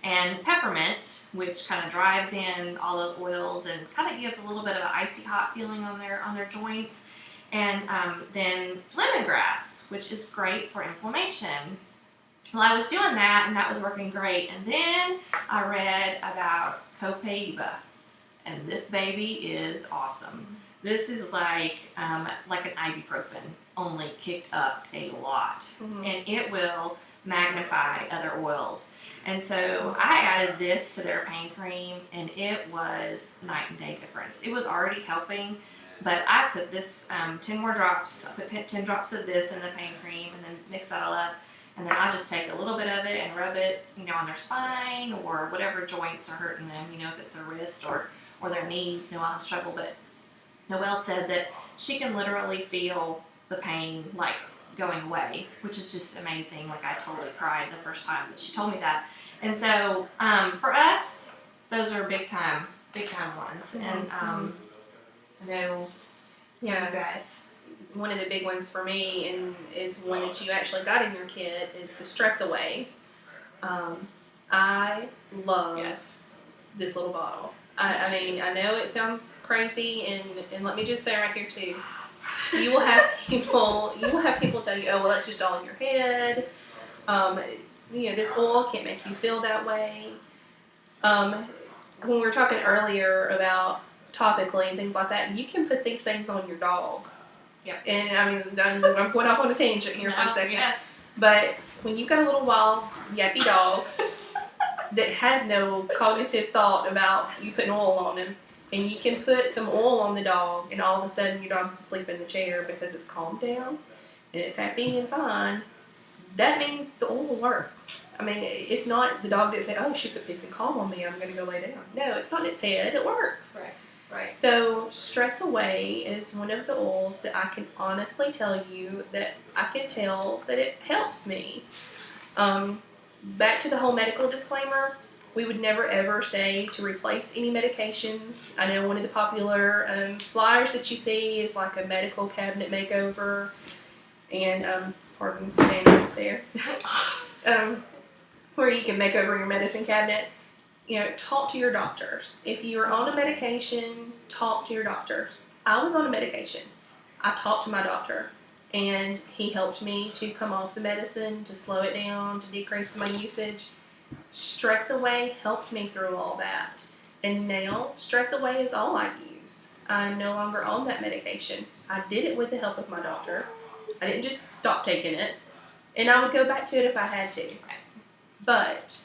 And Peppermint, which kind of drives in all those oils and kind of gives a little bit of an icy hot feeling on their joints. And then Lemongrass, which is great for inflammation. Well, I was doing that, and that was working great. And then I read about Copaiba, and this baby is awesome. This is like an ibuprofen, only kicked up a lot,
Mm-hmm.
and it will magnify other oils. And so I added this to their pain cream, and it was night and day difference. It was already helping, but I put this 10 more drops. I put 10 drops of this in the pain cream, and then mix that all up. And then I just take a little bit of it and rub it, on their spine or whatever joints are hurting them. If it's their wrist or their knees. Noelle has trouble, but Noelle said that she can literally feel the pain like going away, which is just amazing. Like, I totally cried the first time that she told me that. And so for us, those are big time ones. And I know you guys.
One of the big ones for me, and is one that you actually got in your kit, is the Stress Away. I love this little bottle. I mean, I know it sounds crazy, and let me just say right here too, you will have people tell you, oh, well, that's just all in your head. This oil can't make you feel that way. when we were talking earlier about topically and things like that, you can put these things on your dog.
Yep.
And I mean, I'm going off on a tangent here for a second.
Yes.
But when you've got a little wild, yappy dog that has no cognitive thought about you putting oil on him, and you can put some oil on the dog, and all of a sudden your dog's asleep in the chair because it's calmed down and it's happy and fine, that means the oil works. I mean, it's not the dog didn't say, oh, she put peace and calm on me, I'm going to go lay down. No, it's not in its head. It works.
Right.
So Stress Away is one of the oils that I can honestly tell you that I can tell that it helps me. Back to the whole medical disclaimer, we would never ever say to replace any medications. I know one of the popular flyers that you see is like a medical cabinet makeover, and pardon standing there, where you can make over your medicine cabinet. You know, talk to your doctors. If you're on a medication, talk to your doctors. I was on a medication. I talked to my doctor, and he helped me to come off the medicine, to slow it down, to decrease my usage. Stress Away helped me through all that. And now, Stress Away is all I use. I'm no longer on that medication. I did it with the help of my doctor. I didn't just stop taking it. And I would go back to it if I had to. But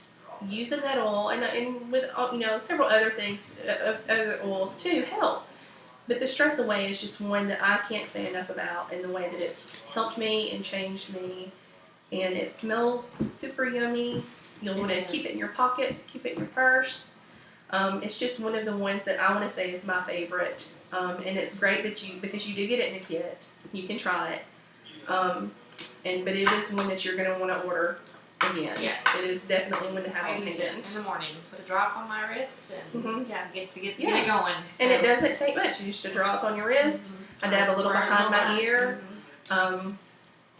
using that oil, and with, you know, several other things, other oils too, help. But the Stress Away is just one that I can't say enough about, and the way that it's helped me and changed me. And it smells super yummy. You'll want to keep it in your pocket, keep it in your purse. It's just one of the ones that I want to say is my favorite. And it's great that because you do get it in a kit, you can try it. But it is one that you're going to want to order again.
Yes.
It is definitely one to have
I
on
use it
hand.
in the morning. Put a drop on my wrist and get it
Yeah.
going. So.
And it doesn't take much. Just a drop on your wrist. I dab a little behind my ear.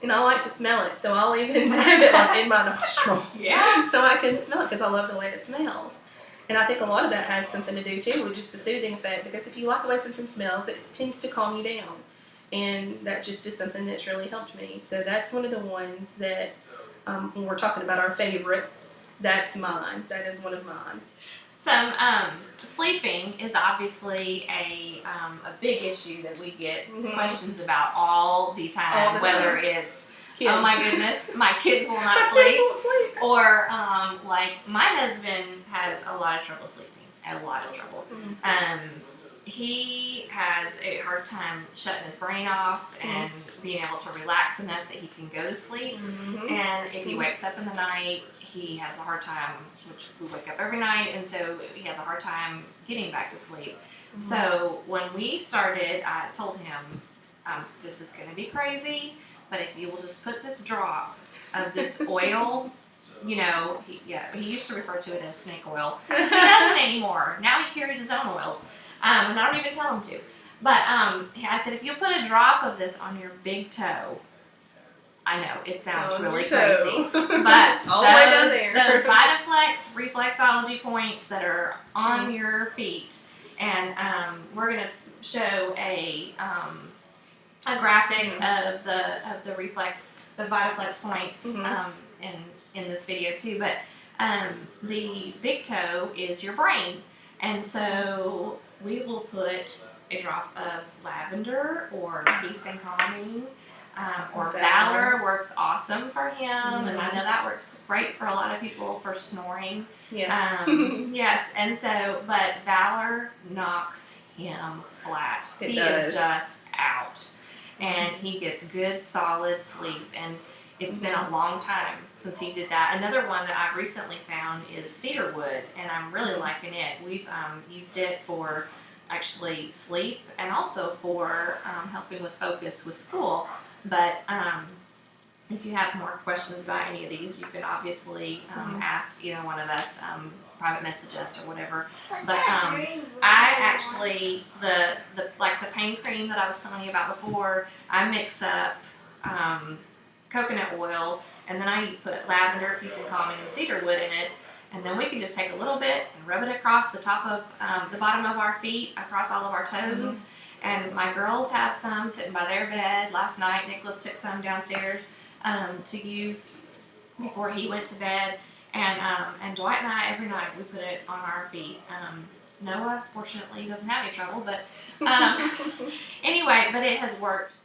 And I like to smell it, so I'll even dab it like in my nostril.
Yeah.
So I can smell it because I love the way it smells. And I think a lot of that has something to do too with just the soothing effect, because if you like the way something smells, it tends to calm you down. And that just is something that's really helped me. So that's one of the ones that, when we're talking about our favorites, that's mine. That is one of mine.
So, sleeping is obviously a big issue that we get questions about all the time.
All the
Whether
time.
it's,
Kids.
oh my goodness, my kids will not
My
sleep.
kids won't sleep.
Or, like, my husband has a lot of trouble sleeping. A lot of trouble. He has a hard time shutting his brain off and being able to relax enough that he can go to sleep. And if he wakes up in the night, he has a hard time, which we wake up every night, and so he has a hard time getting back to sleep. So when we started, I told him, this is going to be crazy, but if you will just put this drop of this oil, you know, he used to refer to it as snake oil. He doesn't anymore. Now he carries his own oils. And I don't even tell him to. But I said, if you put a drop of this on your big toe, I know, it sounds really crazy. But
all the way down
those Vitaflex reflexology points that are on your feet, and we're going to show a graphic of the Vitaflex points in this video too. But the big toe is your brain. And so we will put a drop of lavender or peace and calming, or Valor works awesome for him, and I know that works great for a lot of people for snoring.
Yes.
Yes, and so, but Valor knocks him flat. He is just out, and he gets good solid sleep, and it's been a long time since he did that. Another one that I've recently found is cedarwood, and I'm really liking it. We've used it for actually sleep and also for helping with focus with school. But if you have more questions about any of these, you can obviously ask either one of us, private message us or whatever. But I actually, the pain cream that I was telling you about before, I mix up coconut oil, and then I put lavender, peace and calming, and cedarwood in it, and then we can just take a little bit and rub it across the top of the bottom of our feet, across all of our toes. And my girls have some sitting by their bed. Last night, Nicholas took some downstairs to use before he went to bed, And Dwight and I, every night we put it on our feet. Noah, fortunately, doesn't have any trouble, but anyway, but it has worked.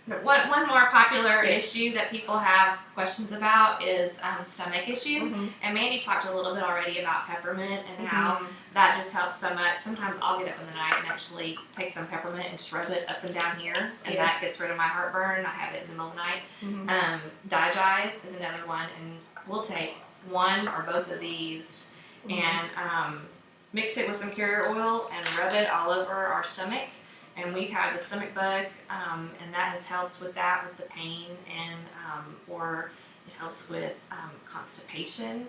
One more popular
Yes.
issue that people have questions about is stomach issues.
Mhm.
And Mandy talked a little bit already about peppermint and how
Mhm.
that just helps so much. Sometimes I'll get up in the night and actually take some peppermint and just rub it up and down here, and
Yes.
that gets rid of my heartburn. I have it in the middle of the night.
Mhm.
Digize is another one, and we'll take one or both of these and mix it with some carrier oil and rub it all over our stomach. And we've had the stomach bug, and that has helped with that, with the pain, and or it helps with constipation,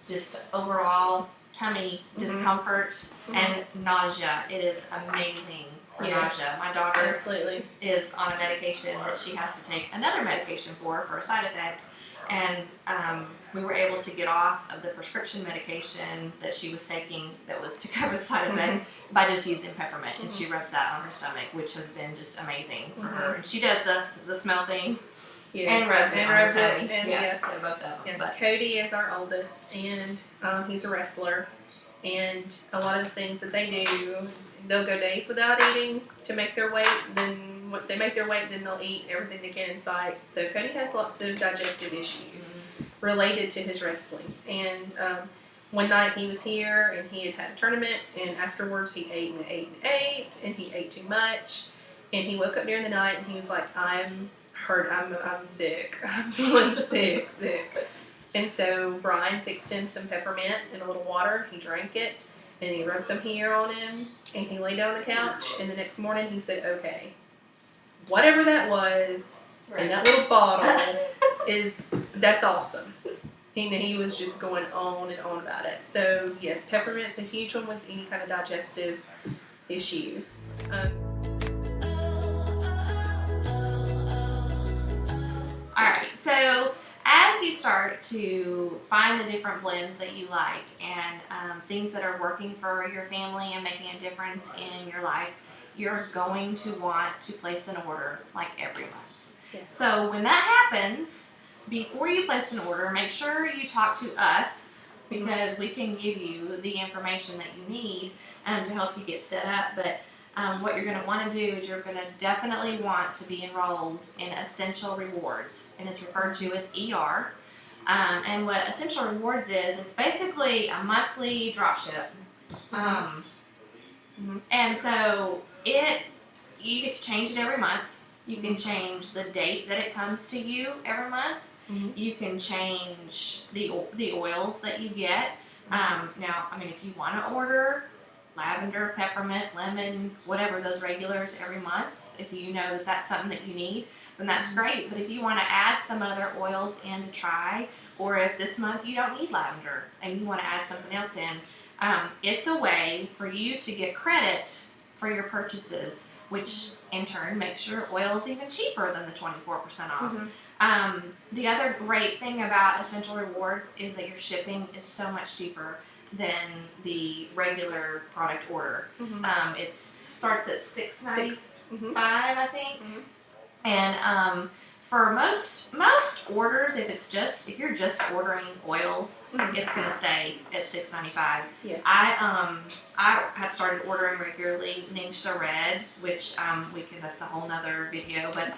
just overall tummy discomfort and nausea. It is amazing for
Yes.
nausea. My daughter
Absolutely.
is on a medication that she has to take another medication for a side effect, and we were able to get off of the prescription medication that she was taking that was to cover the side effect by just using peppermint, and she rubs that on her stomach, which has been just amazing for her. And she does the smell thing
Yes.
and rubs it on her tummy.
And
Yes,
yes.
so both of them.
Yeah,
But
Cody is our oldest, and he's a wrestler. And a lot of the things that they do, they'll go days without eating to make their weight. Then once they make their weight, then they'll eat everything they can in sight. So Cody has lots of digestive issues related to his wrestling. And one night he was here, and he had a tournament, and afterwards he ate and ate and ate, and he ate too much. And he woke up during the night, and he was like, "I'm hurt. I'm sick. I'm feeling sick." And so Brian fixed him some peppermint in a little water. He drank it, and he rubbed some here on him, and he lay down on the couch. And the next morning he said, "Okay, whatever that was in that little bottle that's awesome." He was just going on and on about it. So yes, peppermint's a huge one with any kind of digestive issues.
Alright, so as you start to find the different blends that you like and things that are working for your family and making a difference in your life, you're going to want to place an order like every month.
Yes.
So when that happens, before you place an order, make sure you talk to us because we can give you the information that you need to help you get set up. But what you're going to want to do is you're going to definitely want to be enrolled in Essential Rewards, and it's referred to as ER. And what Essential Rewards is, it's basically a monthly drop ship. And so you get to change it every month. You can change the date that it comes to you every month. You can change the oils that you get. Now, I mean, if you want to order lavender, peppermint, lemon, whatever, those regulars every month, if you know that that's something that you need, then that's great. But if you want to add some other oils in to try, or if this month you don't need lavender and you want to add something else in, it's a way for you to get credit for your purchases, which in turn makes your oils even cheaper than the 24% off. The other great thing about Essential Rewards is that your shipping is so much cheaper than the regular product order. It starts at $6.95, I think. And for most orders, if you're just ordering oils, it's gonna stay at $6.95.
Yes.
I have started ordering regularly Ningxia Red, which that's a whole nother video, but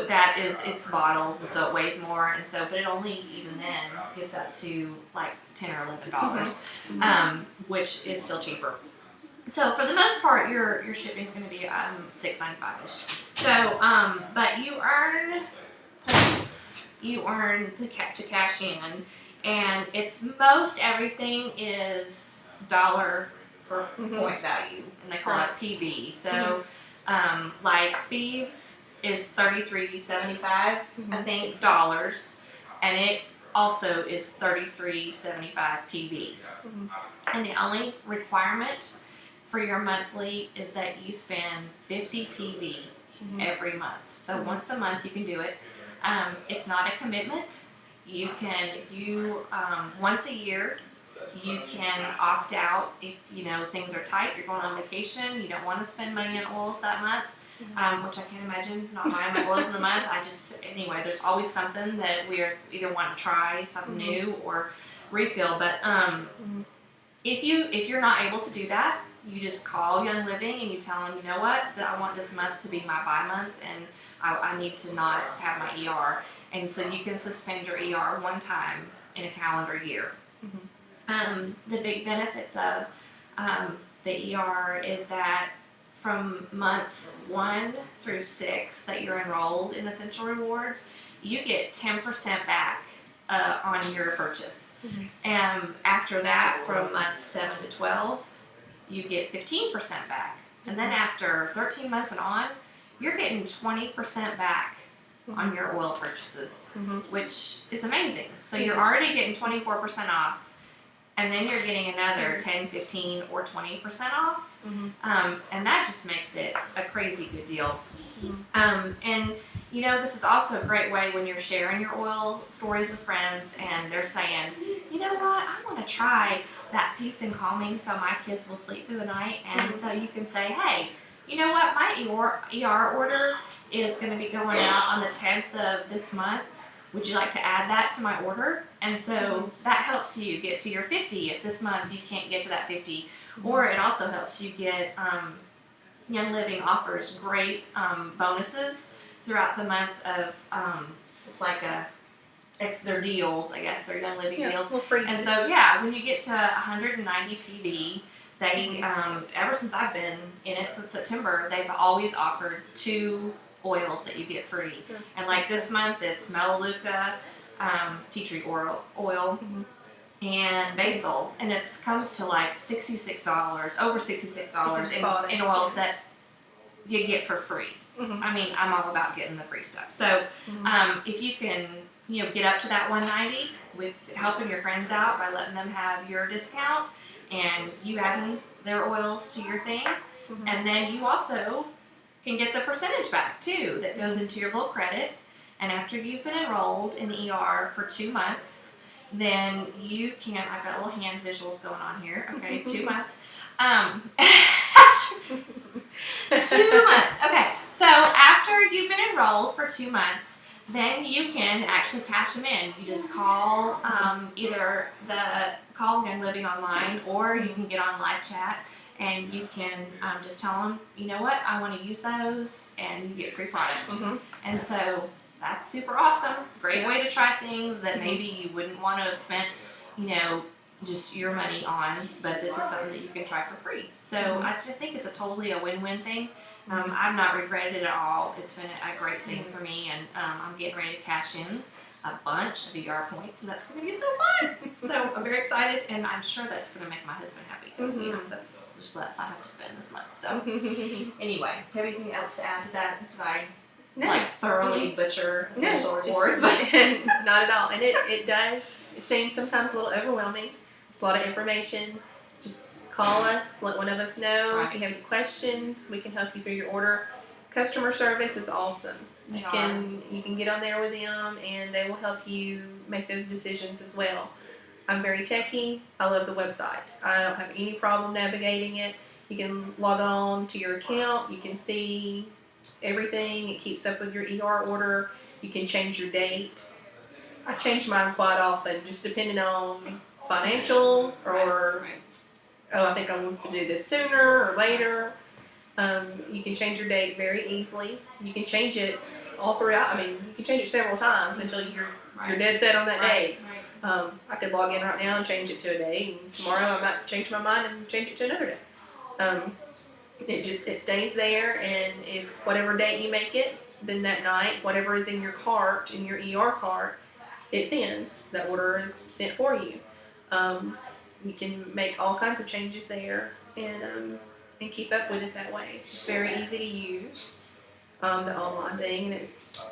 that is its bottles, and so it weighs more, and so but it only even then gets up to like $10 or $11, which is still cheaper. So for the most part, your shipping is going to be $6.95ish. So but you earn points, you earn to cash in, and it's most everything is dollar for point value, and they call it PV. So like Thieves is $33.75, I think, dollars, and it also is $33.75 PV. And the only requirement for your monthly is that you spend 50 PV every month. So once a month you can do it. It's not a commitment. You can, if you once a year, you can opt out if things are tight. You're going on vacation. You don't want to spend money on oils that month. which I can't imagine not buying my oils in the month. Anyway, there's always something that we are either want to try something new or refill. But if you're not able to do that, you just call Young Living and you tell them, you know what, I want this month to be my buy month, and I need to not have my ER. And so you can suspend your ER one time in a calendar year. The big benefits of the ER is that from months 1 through 6 that you're enrolled in Essential Rewards, you get 10% back on your purchase. And after that, from months 7 to 12, you get 15% back. And then after 13 months and on, you're getting 20% back on your oil purchases, which is amazing. So you're already getting 24% off, and then you're getting another 10, 15, or 20% off. And that just makes it a crazy good deal. And you know, this is also a great way when you're sharing your oil stories with friends and they're saying, you know what, I want to try that peace and calming so my kids will sleep through the night. And so you can say, hey, you know what, my ER order is going to be going out on the 10th of this month. Would you like to add that to my order? And so that helps you get to your 50 if this month you can't get to that 50. Or it also helps you get, Young Living offers great bonuses throughout the month of, it's like their deals, I guess, they're Young Living deals. And so, when you get to 190 PV, they, ever since I've been in it since September, they've always offered 2 oils that you get free. And like this month, it's Melaleuca, tea tree oil, and basil, and it comes to like $66, over $66 in oils that you get for free. I mean, I'm all about getting the free stuff. So if you can, get up to that 190 with helping your friends out by letting them have your discount, and you adding their oils to your thing, and then you also can get the percentage back too that goes into your little credit. And after you've been enrolled in ER for 2 months, then you can, I've got little hand visuals going on here, okay, 2 months. 2 months, okay, so after you've been enrolled for 2 months, then you can actually cash them in. You just call either call Young Living online, or you can get on live chat and you can just tell them, you know what, I want to use those, and you get free product. And so that's super awesome. Great way to try things that maybe you wouldn't want to have spent, just your money on, but this is something that you can try for free. So I just think it's totally a win-win thing. I've not regretted it at all. It's been a great thing for me, and I'm getting ready to cash in a bunch of ER points, and that's going to be so fun. So I'm very excited, and I'm sure that's going to make my husband happy, because that's just less I have to spend this month. So anyway, have anything else to add to that? Did I thoroughly butcher Essential Rewards?
Not at all. And it does seem sometimes a little overwhelming. It's a lot of information. Just call us, let one of us know. If you have any questions, we can help you through your order. Customer service is awesome. You can get on there with them, and they will help you make those decisions as well. I'm very techie. I love the website. I don't have any problem navigating it. You can log on to your account. You can see everything. It keeps up with your ER order. You can change your date. I change mine quite often, just depending on financial or I think I want to do this sooner or later. You can change your date very easily. You can change it all throughout. I mean, you can change it several times until you're dead set on that date. I could log in right now and change it to a day, and tomorrow I might change my mind and change it to another day. It stays there, and if whatever date you make it, then that night, whatever is in your cart, in your ER cart, it sends. That order is sent for you. You can make all kinds of changes there, and keep up with it that way. It's very easy to use, the online thing, and it's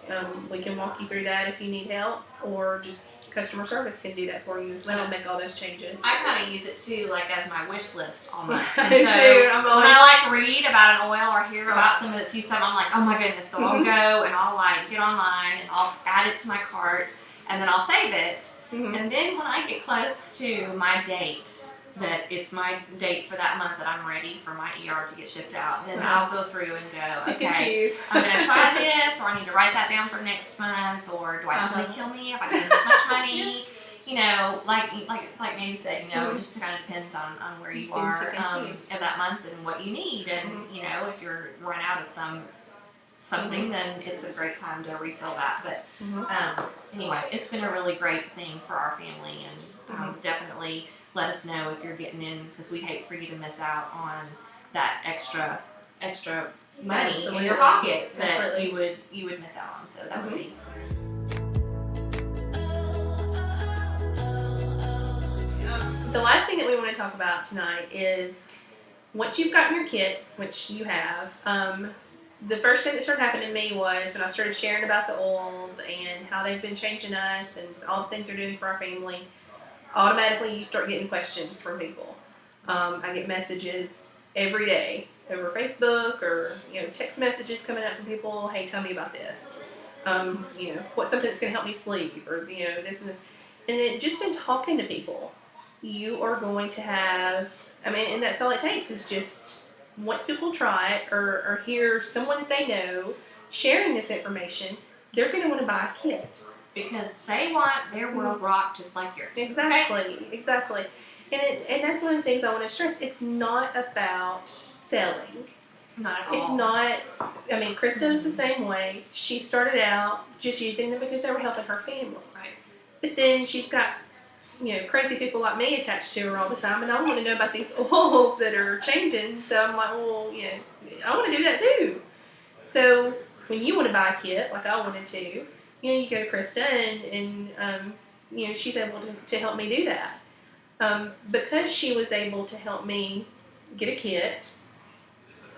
we can walk you through that if you need help, or just customer service can do that for you as well, make all those changes.
I kind of use it too, like as my wish list on my.
I do too.
When I read about an oil or hear about some of the tea stuff, I'm like, oh my goodness! So I'll go and I'll get online and I'll add it to my cart, and then I'll save it. And then when I get close to my date that it's my date for that month that I'm ready for my ER to get shipped out, then
Right.
I'll go through and go,
You can
okay,
choose.
I'm going to try this, or I need to write that down for next month, or do I
Uh-huh.
totally kill me if I spend this much money? You know, like Mandy said, you know,
Mhm.
it just kind of depends on where you
You can
are
pick and choose.
of that month and what you need. And,
Mhm.
you know, if you're run out of something, then it's a great time to refill that. But anyway, it's been a really great thing for our family, and definitely let us know if you're getting in, because we hate for you to miss out on that extra money
Absolutely.
in your pocket that
Absolutely.
you would miss out on. So that would be
The last thing that we want to talk about tonight is once you've gotten your kit, which you have, the first thing that started happening to me was when I started sharing about the oils and how they've been changing us and all the things they're doing for our family, automatically you start getting questions from people. I get messages every day over Facebook or text messages coming up from people. Hey, tell me about this. What's something that's going to help me sleep, or this and this. And then just in talking to people, you are going to have. And that's all it takes is just once people try it or hear someone that they know sharing this information, they're going to want to buy a kit.
because they want their world rocked just like yours.
Exactly. And that's one of the things I want to stress. It's not about selling.
Not at all.
It's not. Krista was the same way. She started out just using them because they were helping her family.
Right.
But then she's got, crazy people like me attached to her all the time, and I want to know about these oils that are changing. So I'm like, well, I want to do that too. So when you want to buy a kit, like I wanted to, you go to Krista, and she's able to help me do that. Because she was able to help me get a kit,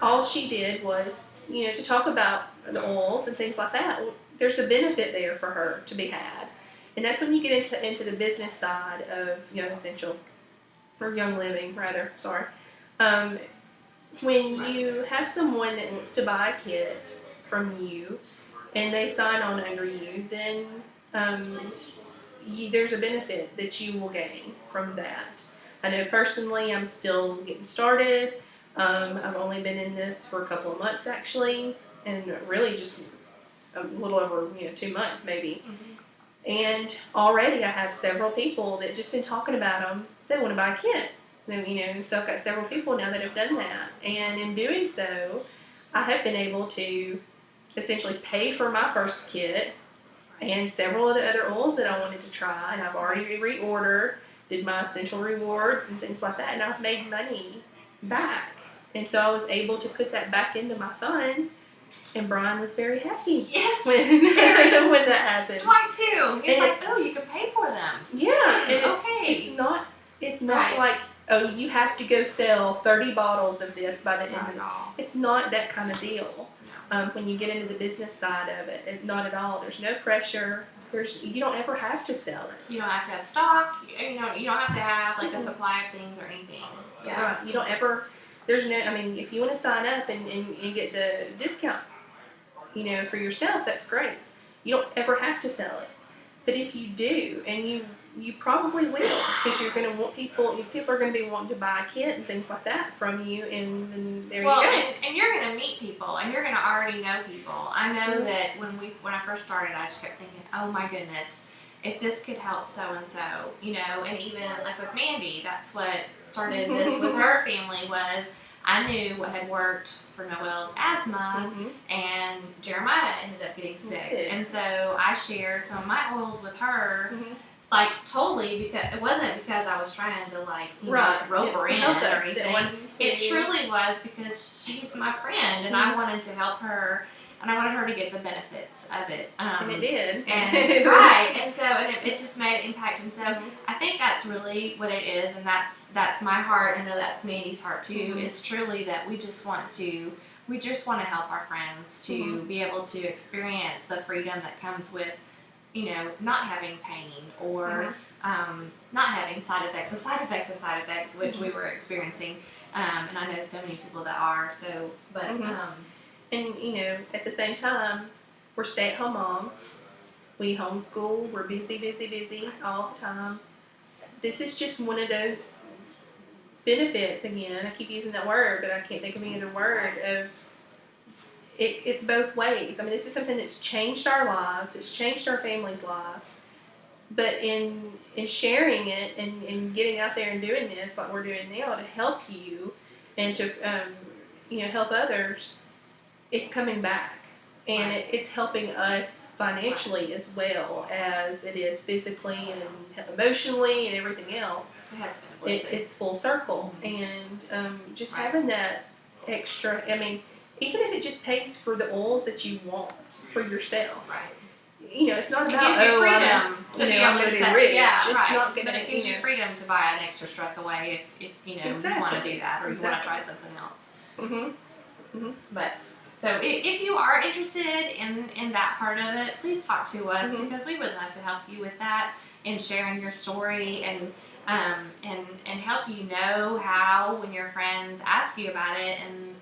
all she did was, to talk about the oils and things like that. Well, there's a benefit there for her to be had. And that's when you get into the business side of Young Essential, or Young Living, rather, sorry. When you have someone that wants to buy a kit from you, and they sign on under you, then there's a benefit that you will gain from that. I know personally I'm still getting started. I've only been in this for a couple of months actually, and really just a little over 2 months maybe. And already I have several people that just in talking about them, they want to buy a kit. And so I've got several people now that have done that, and in doing so, I have been able to essentially pay for my first kit and several of the other oils that I wanted to try, and I've already reordered, did my essential rewards and things like that, and I've made money back. And so I was able to put that back into my fund, and Brian was very happy
Yes.
when when that happened.
Dwight too. He's
And
like, oh, you can pay for them.
Yeah, and
Okay.
it's not
Right.
like, oh, you have to go sell 30 bottles of this by the end
Not
of
at
it.
all.
It's not that kind of deal. When you get into the business side of it, not at all. There's no pressure. You don't ever have to sell it.
You don't have to have stock. You don't have to have like a supply of things or anything. Yeah.
Right. You don't ever. There's no. If you want to sign up and get the discount, for yourself, that's great. You don't ever have to sell it. But if you do, and you probably will, because you're going to want people are going to be wanting to buy a kit and things like that from you, and then there you go.
And you're going to meet people, and you're going to already know people. I know that when I first started, I just kept thinking, oh my goodness, if this could help so and so, and even like with Mandy, that's what started this with her family was. I knew what had worked for Noelle's asthma, and Jeremiah ended up getting sick. And so I shared some of my oils with her, like totally, because it wasn't because I was trying to rope her in or anything. It truly was because she's my friend, and I wanted to help her, and I wanted her to get the benefits of it.
And it did.
And right, and so it just made an impact, and so I think that's really what it is, and that's my heart. I know that's Mandy's heart too. Is truly that we just want to help our friends to be able to experience the freedom that comes with, not having pain or not having side effects of side effects of side effects, which we were experiencing, and I know so many people that are. So, but.
And, at the same time, we're stay-at-home moms. We homeschool. We're busy all the time. This is just one of those benefits, again, I keep using that word, but I can't think of any other word, of it's both ways. I mean, this is something that's changed our lives, it's changed our families' lives. But in sharing it and getting out there and doing this like we're doing now to help you and to help others, it's coming back. And it's helping us financially as well as it is physically and emotionally and everything else.
It has been a blessing.
It's full circle. And just having that extra, I mean, even if it just pays for the oils that you want for yourself.
Right.
It's not
It
about,
gives you freedom to be
I'm
able
going
to
to
set,
be rich.
yeah,
It's
right.
not going
But it gives
to,
you freedom to buy an extra stress away if you want to do that or you want to try something else. But so if you are interested in that part of it, please talk to us because we would love to help you with that and sharing your story and help you know how when your friends ask you about it and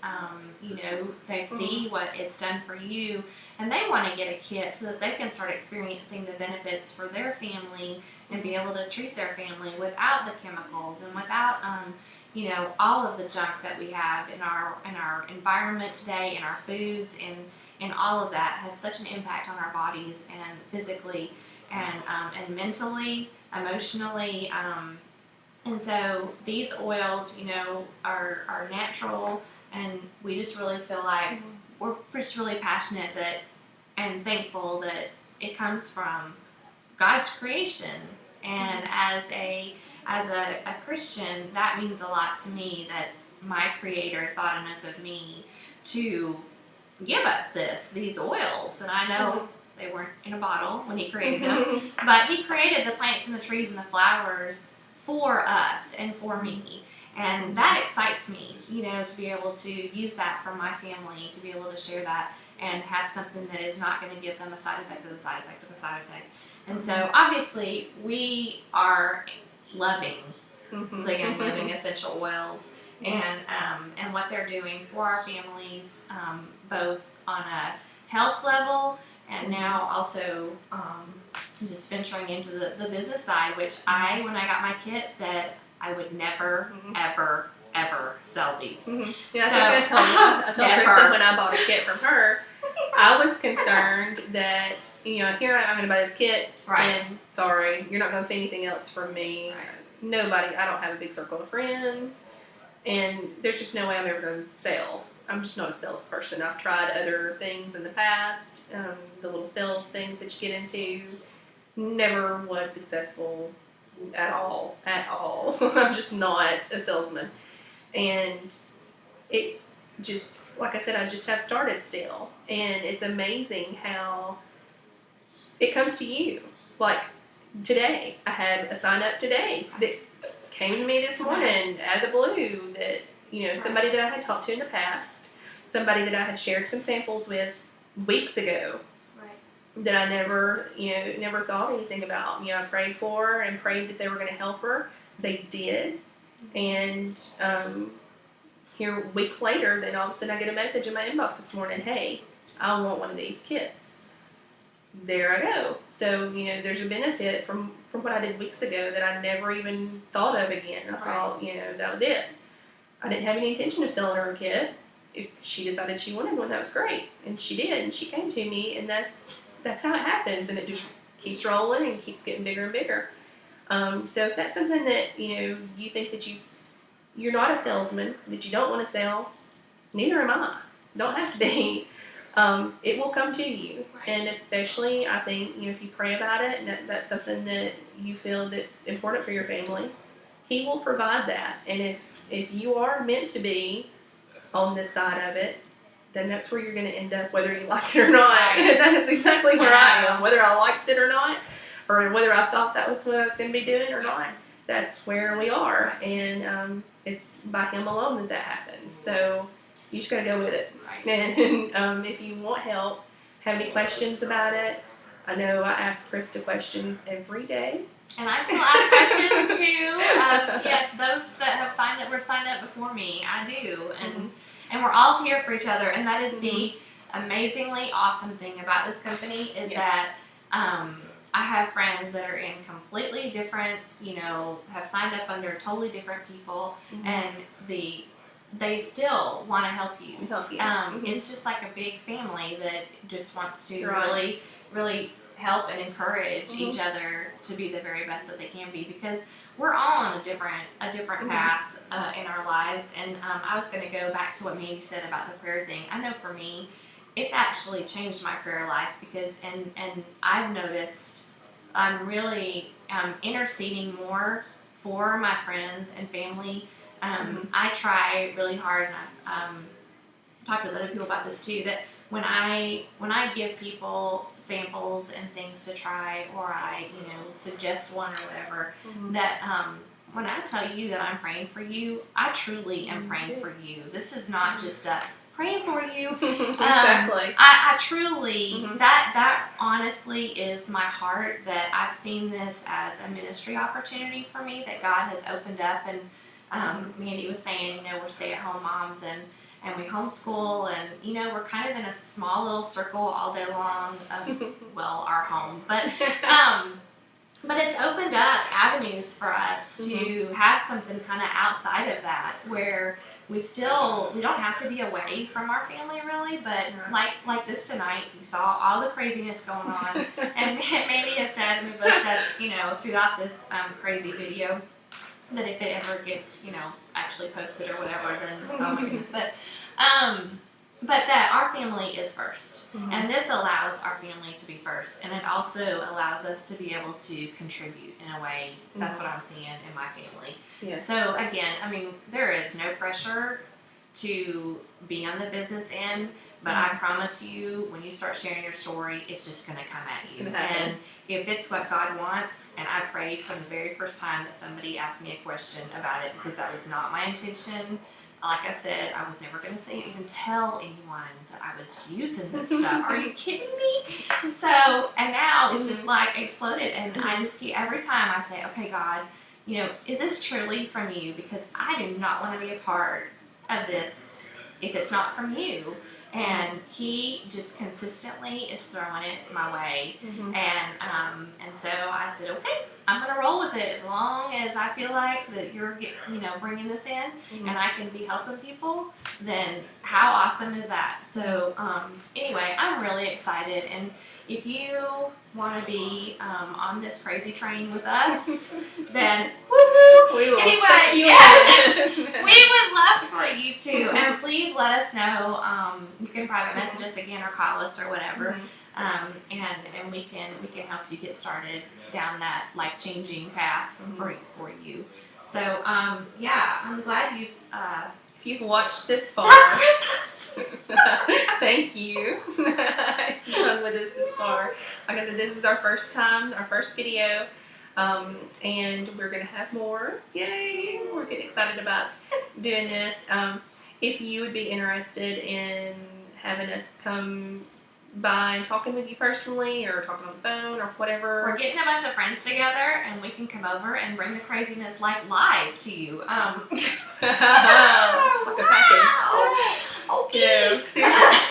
they see what it's done for you and they want to get a kit so that they can start experiencing the benefits for their family and be able to treat their family without the chemicals and without all of the junk that we have in our environment today, in our foods, and all of that has such an impact on our bodies and physically and mentally, emotionally. And so these oils, are natural, and we just really feel like we're just really passionate and thankful that it comes from God's creation. And as a Christian, that means a lot to me that my Creator thought enough of me to give us these oils. And I know they weren't in a bottle when He created them, but He created the plants and the trees and the flowers for us and for me. And that excites me, to be able to use that for my family, to be able to share that and have something that is not going to give them a side effect of a side effect of a side effect. And so obviously we are loving Living Essential Oils and what they're doing for our families, both on a health level and now also just venturing into the business side, which when I got my kit, said I would never, ever, ever sell these.
Yeah, I think I told Kristen when I bought a kit from her, I was concerned that, here I'm going to buy this kit, and sorry, you're not going to see anything else from me.
Right.
Nobody, I don't have a big circle of friends, and there's just no way I'm ever going to sell. I'm just not a salesperson. I've tried other things in the past, the little sales things that you get into, never was successful at all. I'm just not a salesman. And it's just, like I said, I just have started still. And it's amazing how it comes to you. Like today, I had a sign up today that came to me this morning out of the blue that, somebody that I had talked to in the past, somebody that I had shared some samples with weeks ago, that I never thought anything about. I prayed for her and prayed that they were going to help her. They did. And here weeks later, then all of a sudden I get a message in my inbox this morning, hey, I want one of these kits. There I go. So, there's a benefit from what I did weeks ago that I never even thought of again. I thought, that was it. I didn't have any intention of selling her a kit. If she decided she wanted one, that was great. And she did, and she came to me, and that's how it happens, and it just keeps rolling and keeps getting bigger and bigger. So if that's something that, you think that you're not a salesman, that you don't want to sell, neither am I. Don't have to be. It will come to you. And especially, I think, if you pray about it, and that's something that you feel that's important for your family, He will provide that. And if you are meant to be on this side of it, then that's where you're going to end up, whether you like it or not. That is exactly where I am. Whether I liked it or not, or whether I thought that was what I was going to be doing or not, that's where we are. And it's by Him alone that happens. So you just got to go with it. And if you want help, have any questions about it, I know I ask Krista questions every day.
And I still ask questions too. Yes, those that have signed up were signed up before me. I do. And we're all here for each other. And that is the amazingly awesome thing about this company is that I have friends that are in completely different, have signed up under totally different people, and they still want to help you. It's just like a big family that just wants to really, really help and encourage each other to be the very best that they can be, because we're all on a different path in our lives. And I was going to go back to what Mandy said about the prayer thing. I know for me, it's actually changed my prayer life, because and I've noticed I'm really interceding more for my friends and family. I try really hard, and I've talked with other people about this too, that when I give people samples and things to try, or I suggest one or whatever, that when I tell you that I'm praying for you, I truly am praying for you. This is not just a praying for you.
Exactly.
I truly, that honestly is my heart, that I've seen this as a ministry opportunity for me that God has opened up. And Mandy was saying, we're stay-at-home moms, and we homeschool, and we're kind of in a small little circle all day long. Well, our home, but it's opened up avenues for us to have something kind of outside of that, where we don't have to be away from our family really, but like this tonight, you saw all the craziness going on, and Mandy has said, and we both said, throughout this crazy video, that if it ever gets, actually posted or whatever, then oh my goodness, but that our family is first, and this allows our family to be first, and it also allows us to be able to contribute in a way. That's what I'm seeing in my family.
Yes.
So again, there is no pressure to be on the business end, but I promise you, when you start sharing your story, it's just going to come at you. And if it's what God wants, and I prayed from the very first time that somebody asked me a question about it, because that was not my intention. Like I said, I was never going to even tell anyone that I was using this stuff. Are you kidding me? So, and now it's just like exploded, and I just keep, every time I say, okay, God, is this truly from you? Because I do not want to be a part of this if it's not from you. And he just consistently is throwing it my way. And so I said, okay, I'm going to roll with it as long as I feel like that you're bringing this in, and I can be helping people, then how awesome is that? So anyway, I'm really excited. And if you want to be on this crazy train with us, then woo-hoo!
We will
anyway,
you
yes, we would love for you to, and please let us know. You can private message us again or call us or whatever, and we can help you get started down that life-changing path for you. So yeah, I'm glad
if you've watched this far,
stuck with us.
thank you. You've hung with us this far. Like I said, this is our first time, our first video, and we're going to have more. Yay! We're getting excited about doing this. If you would be interested in having us come by and talking with you personally, or talking on the phone, or whatever.
We're getting a bunch of friends together, and we can come over and bring the craziness live to you.
Like a package.
Okay.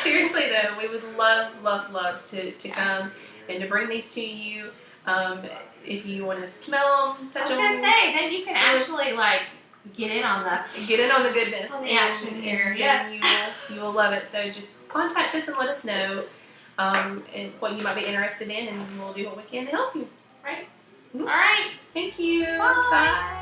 Seriously though, we would love to come and to bring these to you. If you want to smell them, touch them.
I was gonna say, then you can actually get in on the
goodness,
on the action here.
Yes, you will love it. So just contact us and let us know and what you might be interested in, and we'll do what we can to help you.
Right. All right.
Thank you.
Bye.
Bye.